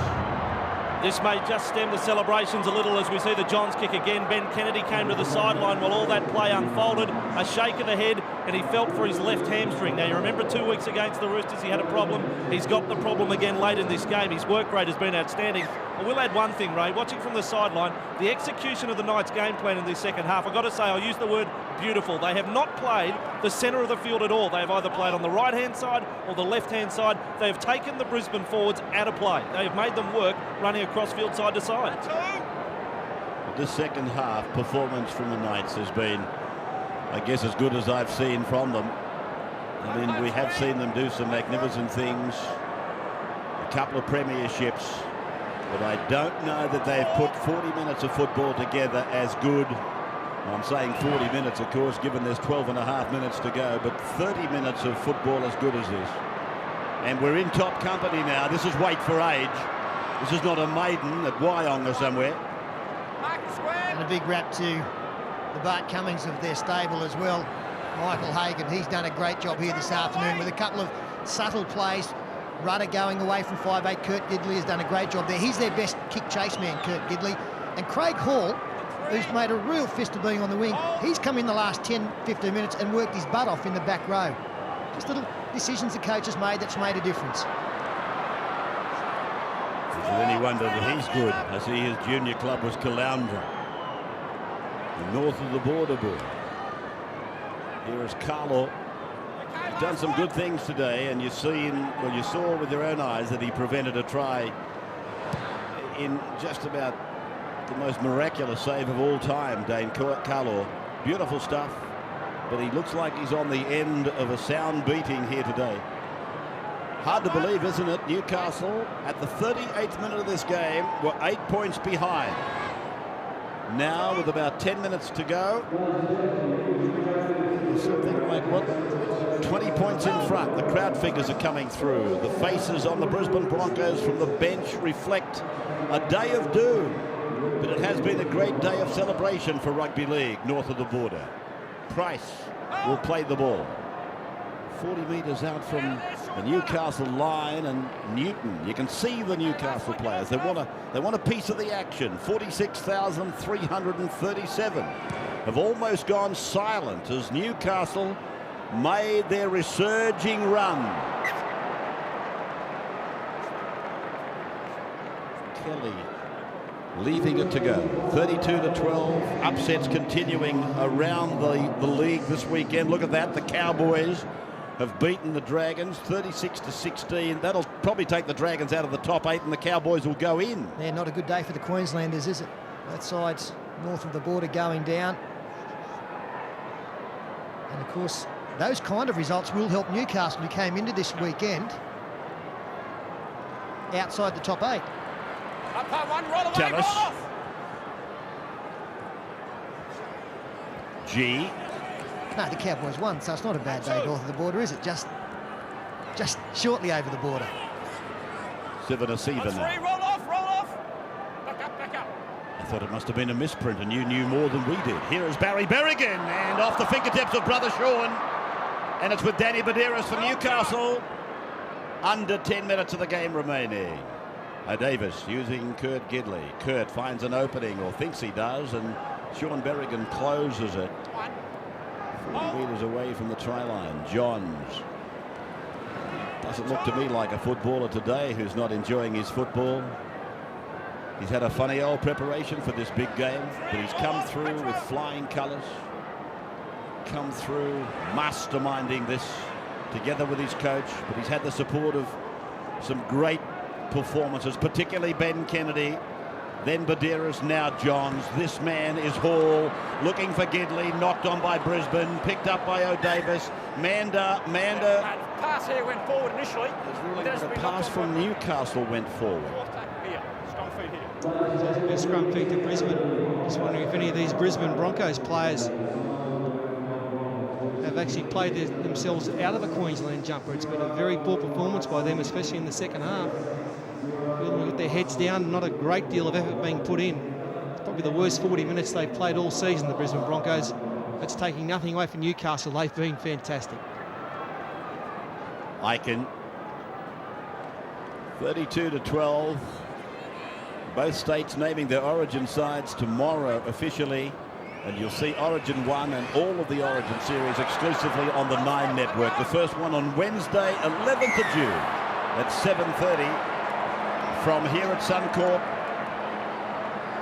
This may just stem the celebrations a little as we see the Johns kick again. Ben Kennedy came to the sideline while all that play unfolded. A shake of the head, and he felt for his left hamstring. Now, you remember 2 weeks against the Roosters, he had a problem. He's got the problem again late in this game. His work rate has been outstanding. But we'll add one thing, Ray. Watching from the sideline, the execution of the Knights' game plan in this second half, I've got to say, I'll use the word beautiful. They have not played the centre of the field at all. They have either played on the right-hand side or the left-hand side. They have taken the Brisbane forwards out of play. They have made them work running across field side to side. This second half performance from the Knights has been, I guess, as good as I've seen from them. I mean, we have seen them do some magnificent things, a couple of premierships, but I don't know that they've put 40 minutes of football together as good. I'm saying 40 minutes, of course, given there's 12 and a half minutes to go, but 30 minutes of football as good as this. And we're in top company now. This is weight for age. This is not a maiden at Wyong or somewhere. And a big rap to the Bart Cummings of their stable as well. Michael Hagan, he's done a great job here this afternoon with a couple of subtle plays. Rudder going away from 5'8". Kurt Gidley has done a great job there. He's their best kick chase man, Kurt Gidley. And Craig Hall, who's made a real fist of being on the wing, he's come in the last 10-15 minutes and worked his butt off in the back row. Just little decisions the coach has made that's made a difference. Is it any wonder that he's good? I see his junior club was Caloundra, north of the border boy. Here is Carlo. He's done some good things today, and you saw with your own eyes that he prevented a try in just about the most miraculous save of all time, Dane Carlo. Beautiful stuff, but he looks like he's on the end of a sound beating here today. Hard to believe, isn't it? Newcastle, at the 38th minute of this game, were 8 points behind. Now, with about 10 minutes to go, something like, 20 points in front. The crowd figures are coming through. The faces on the Brisbane Broncos from the bench reflect a day of doom. But it has been a great day of celebration for rugby league north of the border. Price will play the ball. 40 metres out from the Newcastle line, and Newton. You can see the Newcastle players. They want a piece of the action. 46,337 have almost gone silent as Newcastle made their resurging run. Kelly leaving it to go. 32-12. Upsets continuing around the league this weekend. Look at that. The Cowboys have beaten the Dragons 36-16. That'll probably take the Dragons out of the top 8, and the Cowboys will go in. Yeah, not a good day for the Queenslanders, is it? Both sides north of the border going down. And of course, those kind of results will help Newcastle, who came into this weekend outside the top 8. Tallis. G. No, the Cowboys won, so it's not a bad day north of the border, is it? Just shortly over the border. Sivanasiva now. Roll off. Back up. I thought it must have been a misprint, and you knew more than we did. Here is Barry Berrigan, and off the fingertips of brother Sean. And it's with Danny Badeiras for Newcastle. Under 10 minutes of the game remaining. Davis using Kurt Gidley. Kurt finds an opening, or thinks he does, and Sean Berrigan closes it. Meters away from the try line. Johns. Doesn't look to me like a footballer today who's not enjoying his football. He's had a funny old preparation for this big game, but he's come through with flying colours. Come through masterminding this together with his coach, but he's had the support of some great performances, particularly Ben Kennedy, then Badeiras, now Johns. This man is Hall, looking for Gidley, knocked on by Brisbane, picked up by O'Davis. Manda. Pass here went forward initially. The pass from Newcastle went forward. Here, strong feet here. So it's a scrum feed to Brisbane. Just wondering if any of these Brisbane Broncos players have actually played themselves out of a Queensland jumper. It's been a very poor performance by them, especially in the second half. With their heads down, not a great deal of effort being put in. It's probably the worst 40 minutes they've played all season, the Brisbane Broncos. That's taking nothing away from Newcastle. They've been fantastic. Aiken. 32-12. Both states naming their Origin sides tomorrow officially. And you'll see Origin 1 and all of the Origin series exclusively on the 9 network. The first one on Wednesday, 11th of June at 7:30 from here at Suncorp.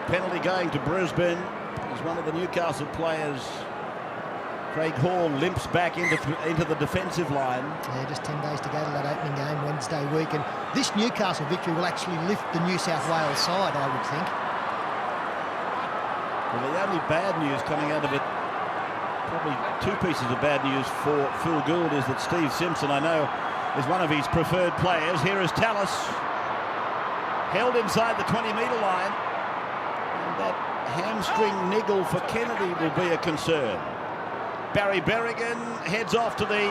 Penalty going to Brisbane as one of the Newcastle players, Craig Hall, limps back into the defensive line. Yeah, just 10 days to go to that opening game Wednesday week, and this Newcastle victory will actually lift the New South Wales side, I would think. Well, the only bad news coming out of it, probably two pieces of bad news for Phil Gould, is that Steve Simpson, I know, is one of his preferred players. Here is Tallis, held inside the 20-metre line, and that hamstring niggle for Kennedy will be a concern. Barry Berrigan heads off to the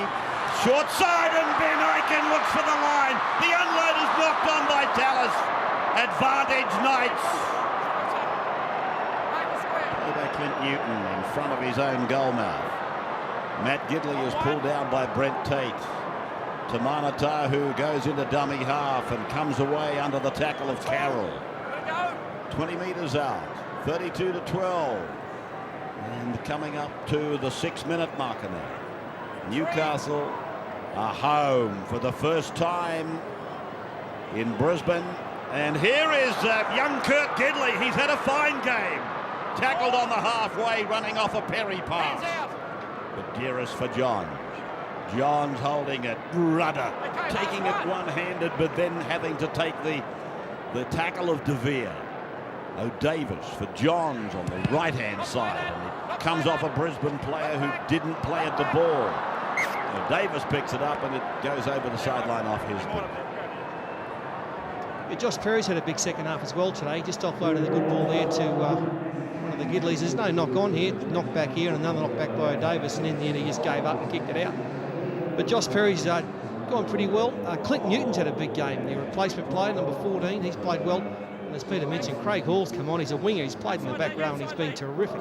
short side, and Ben Aiken looks for the line. The unload is blocked on by Tallis. Advantage Knights. By Clint Newton in front of his own goal mouth. Matt Gidley is pulled down by Brent Tate. Tamana Tahu goes into dummy half and comes away under the tackle of Carroll. 20 metres out, 32-12. And coming up to the 6-minute marker now. Newcastle are home for the first time in Brisbane. And here is young Kurt Gidley. He's had a fine game. Tackled on the halfway, running off a Perry pass. Badeiras for Johns. Johns holding it. Rudder taking it one-handed, but then having to take the tackle of De Vere. O'Davis for Johns on the right-hand side. And it comes off a Brisbane player who didn't play at the ball. O'Davis picks it up and it goes over the sideline off his boot. Yeah, Josh Perry's had a big second half as well today. He just offloaded the good ball there to one of the Gidleys. There's no knock on here. Knock back here and another knock back by O'Davis, and in the end he just gave up and kicked it out. But Josh Perry's gone pretty well. Clint Newton's had a big game. The replacement player, number 14, he's played well. And as Peter mentioned, Craig Hall's come on. He's a winger. He's played in the back row and he's been terrific.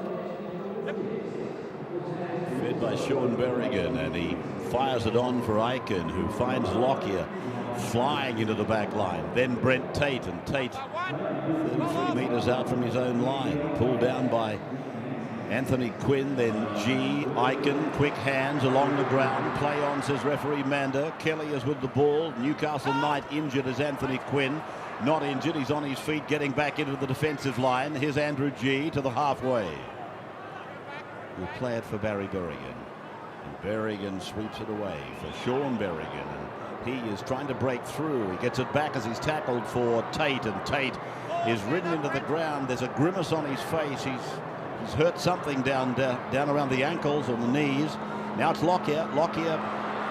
Fed by Sean Berrigan, and he fires it on for Aiken, who finds Locky flying into the back line. Then Brent Tate, and Tate 33 metres out from his own line. Pulled down by Anthony Quinn, then G. Aiken, quick hands along the ground. Play on, says referee Manda. Kelly is with the ball. Newcastle Knight injured as Anthony Quinn. Not injured, he's on his feet getting back into the defensive line. Here's Andrew G. to the halfway. We'll play it for Barry Berrigan. And Berrigan sweeps it away for Sean Berrigan. And he is trying to break through. He gets it back as he's tackled for Tate, and Tate is ridden into the ground. There's a grimace on his face. He's hurt something down around the ankles or the knees. Now it's Lockyer. Lockyer,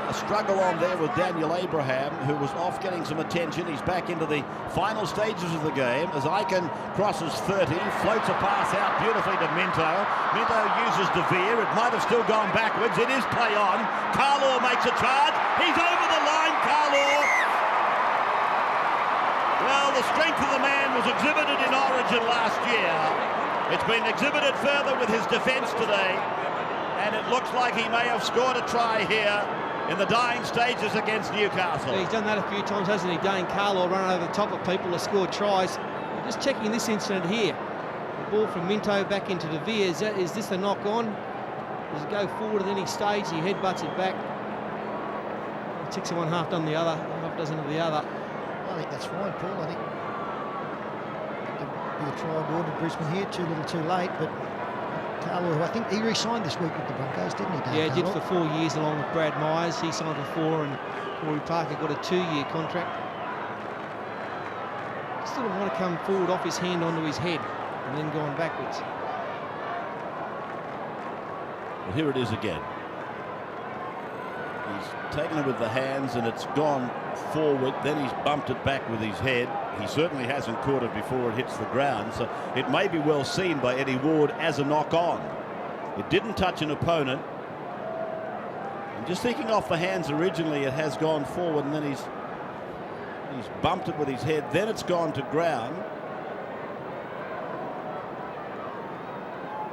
a struggle on there with Daniel Abraham, who was off getting some attention. He's back into the final stages of the game as Aiken crosses 30, floats a pass out beautifully to Minto. Minto uses De Vere. It might have still gone backwards. It is play on. Carlaw makes a charge. He's over the line, Carlaw. Well, the strength of the man was exhibited in Origin last year. It's been exhibited further with his defence today, and it looks like he may have scored a try here in the dying stages against Newcastle. Yeah, he's done that a few times, hasn't he? Dane Carlaw running over the top of people to score tries. Just checking this incident here. The ball from Minto back into De Vere. Is this a knock on? Does he go forward at any stage? He headbutts it back. He ticks it one half done the other, half dozen of the other. I think that's fine, Paul. I think there'll be a try awarded Brisbane here, too little too late, but Carlo, who I think he re-signed this week with the Broncos, didn't he, Dan? Yeah, he did for 4 years along with Brad Myers. He signed for 4 and Corey Parker got a 2-year contract. Just didn't want to come forward off his hand onto his head and then going backwards. Well, here it is again. He's taken it with the hands and it's gone forward, then he's bumped it back with his head. He certainly hasn't caught it before it hits the ground, so it may be well seen by Eddie Ward as a knock-on. It didn't touch an opponent. And just thinking off the hands originally, it has gone forward and then he's bumped it with his head, then it's gone to ground.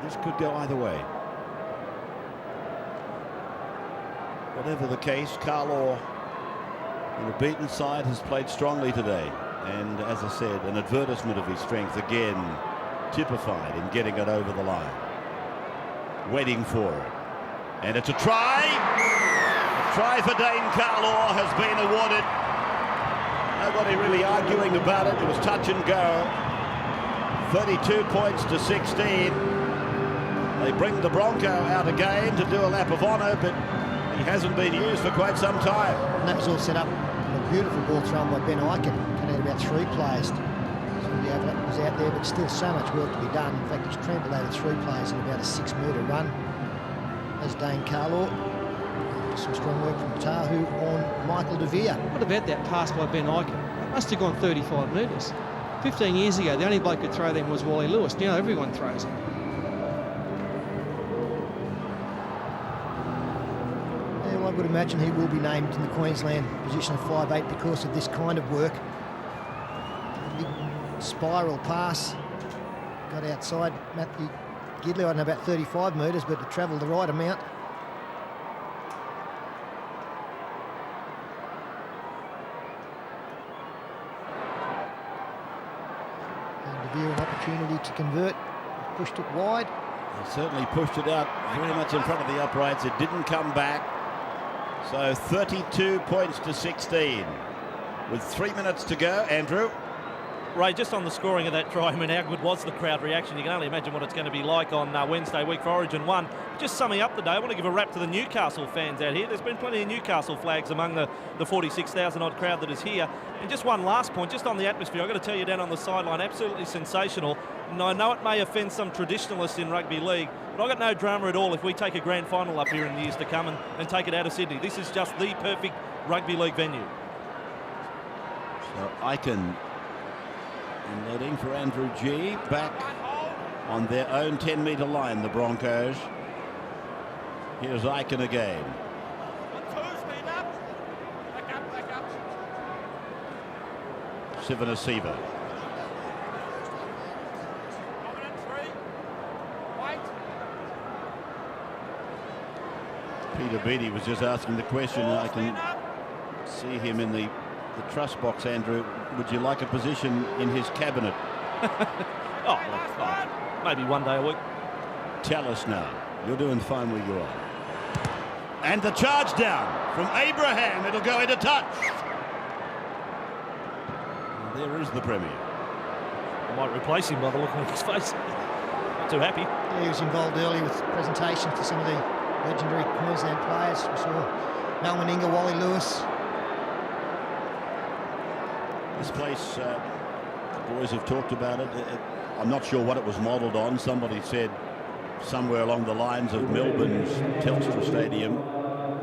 This could go either way. Whatever the case, Carlo, on the beaten side, has played strongly today. And as I said, an advertisement of his strength again, typified in getting it over the line. Waiting for it. And it's a try. A try for Dane Carlo has been awarded. Nobody really arguing about it. It was touch and go. 32 points to 16. They bring the Bronco out again to do a lap of honour, but he hasn't been used for quite some time. And that was all set up. A beautiful ball thrown by Ben Eichen. Cut out about 3 players. So the overlap was out there, but still so much work to be done. In fact, he's trampled over 3 players in about a 6-metre run. As Dane Carlo. Some strong work from Tahu on Michael De Vere. What about that pass by Ben Eichen? It must have gone 35 metres. 15 years ago, the only bloke who could throw them was Wally Lewis. Now everyone throws them. I would imagine he will be named in the Queensland position of 5'8" because of this kind of work. Big spiral pass. Got outside Matthew Gidley, I don't know, about 35 metres, but it travelled the right amount. And De Vere an opportunity to convert. Pushed it wide. He certainly pushed it out very much in front of the uprights. It didn't come back. So 32 points to 16 with 3 minutes to go. Andrew? Ray, just on the scoring of that try, I mean, how good was the crowd reaction? You can only imagine what it's going to be like on Wednesday week for Origin 1. Just summing up the day, I want to give a rap to the Newcastle fans out here. There's been plenty of Newcastle flags among the 46,000 odd crowd that is here. And just one last point, just on the atmosphere, I've got to tell you down on the sideline, absolutely sensational. And I know it may offend some traditionalists in rugby league, but I've got no drama at all if we take a grand final up here in the years to come and take it out of Sydney. This is just the perfect rugby league venue. So Eichen unloading for Andrew G. Back on their own 10-metre line, the Broncos. Here's Eichen again. Sivanasiva. Peter Beattie was just asking the question, and I can see him in the trust box. Andrew, would you like a position in his cabinet? Maybe one day a week. Tell us now. You're doing fine where you are. And the charge down from Abraham. It'll go into touch. And there is the Premier. I might replace him by the look on his face. Not too happy. Yeah, he was involved early with presentations to some of the legendary Queensland players. We saw Mal Meninga, Wally Lewis. This place, the boys have talked about it. I'm not sure what it was modelled on. Somebody said somewhere along the lines of Melbourne's Telstra Stadium,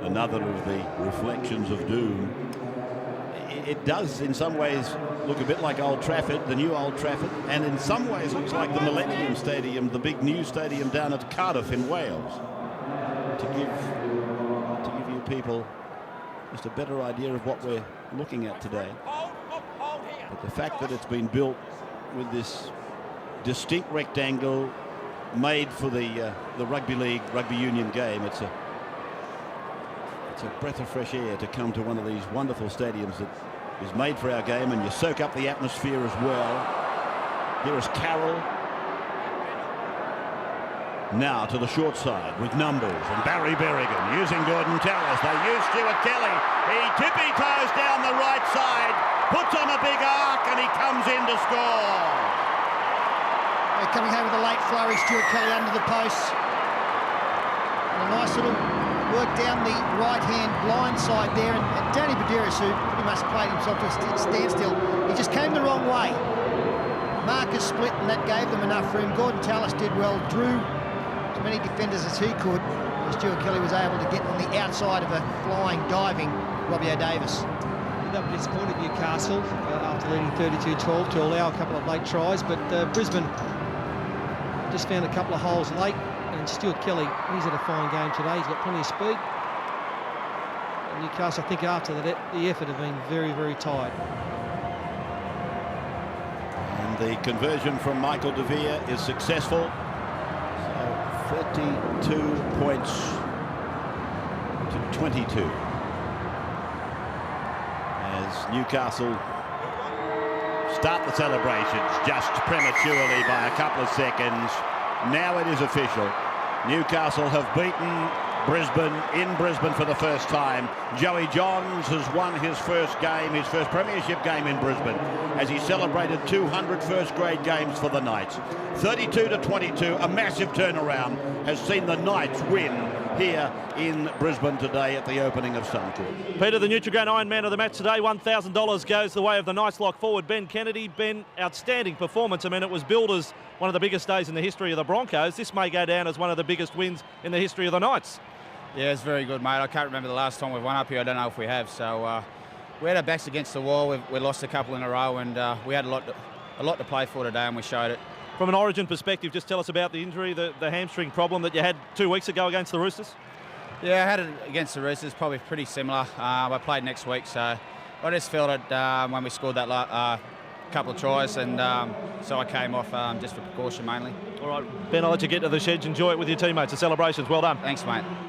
another of the reflections of doom. It does in some ways look a bit like Old Trafford, the new Old Trafford, and in some ways looks like the Millennium Stadium, the big new stadium down at Cardiff in Wales, to give you people just a better idea of what we're looking at today. But the fact that it's been built with this distinct rectangle made for the rugby league, rugby union game, it's a breath of fresh air to come to one of these wonderful stadiums that is made for our game, and you soak up the atmosphere as well. Here is Carroll. Now to the short side with numbers, and Barry Berrigan using Gordon Tallis. They use Stuart Kelly. He tippy-toes down the right side, puts on a big arc, and he comes in to score. They're coming home with a late flurry. Stuart Kelly under the post. And a nice little work down the right-hand blind side there, and Danny Badiris, who pretty much played himself to a standstill, he just came the wrong way. Marcus split, and that gave them enough room. Gordon Tallis did well, drew as many defenders as he could. And Stuart Kelly was able to get on the outside of a flying, diving Robbie O'Davis. They were disappointed, Newcastle, after leading 32-12 to allow a couple of late tries, but Brisbane just found a couple of holes late. And Stuart Kelly, he's had a fine game today. He's got plenty of speed. And Newcastle, I think after that, the effort have been very, very tired. And the conversion from Michael De Vere is successful. So 32 points to 22. As Newcastle start the celebrations just prematurely by a couple of seconds. Now it is official. Newcastle have beaten Brisbane in Brisbane for the first time. Joey Johns has won his first game, his first premiership game in Brisbane, as he celebrated 200 first-grade games for the Knights. 32-22, a massive turnaround, has seen the Knights win here in Brisbane today at the opening of Suncorp. Peter, the Nutrigrain Iron Man of the match today, $1,000 goes the way of the Knights lock forward Ben Kennedy. Ben, outstanding performance. I mean, it was billed as one of the biggest days in the history of the Broncos. This may go down as one of the biggest wins in the history of the Knights. Yeah, it's very good, mate. I can't remember the last time we've won up here. I don't know if we have. So we had our backs against the wall. We lost a couple in a row, and we had a lot to play for today, and we showed it. From an Origin perspective, just tell us about the injury, the hamstring problem that you had 2 weeks ago against the Roosters. Yeah, I had it against the Roosters, probably pretty similar. I played next week, so I just felt it when we scored that couple of tries, and so I came off just for precaution mainly. All right, Ben, I'll let you get to the sheds. Enjoy it with your teammates. The celebrations, well done. Thanks, mate.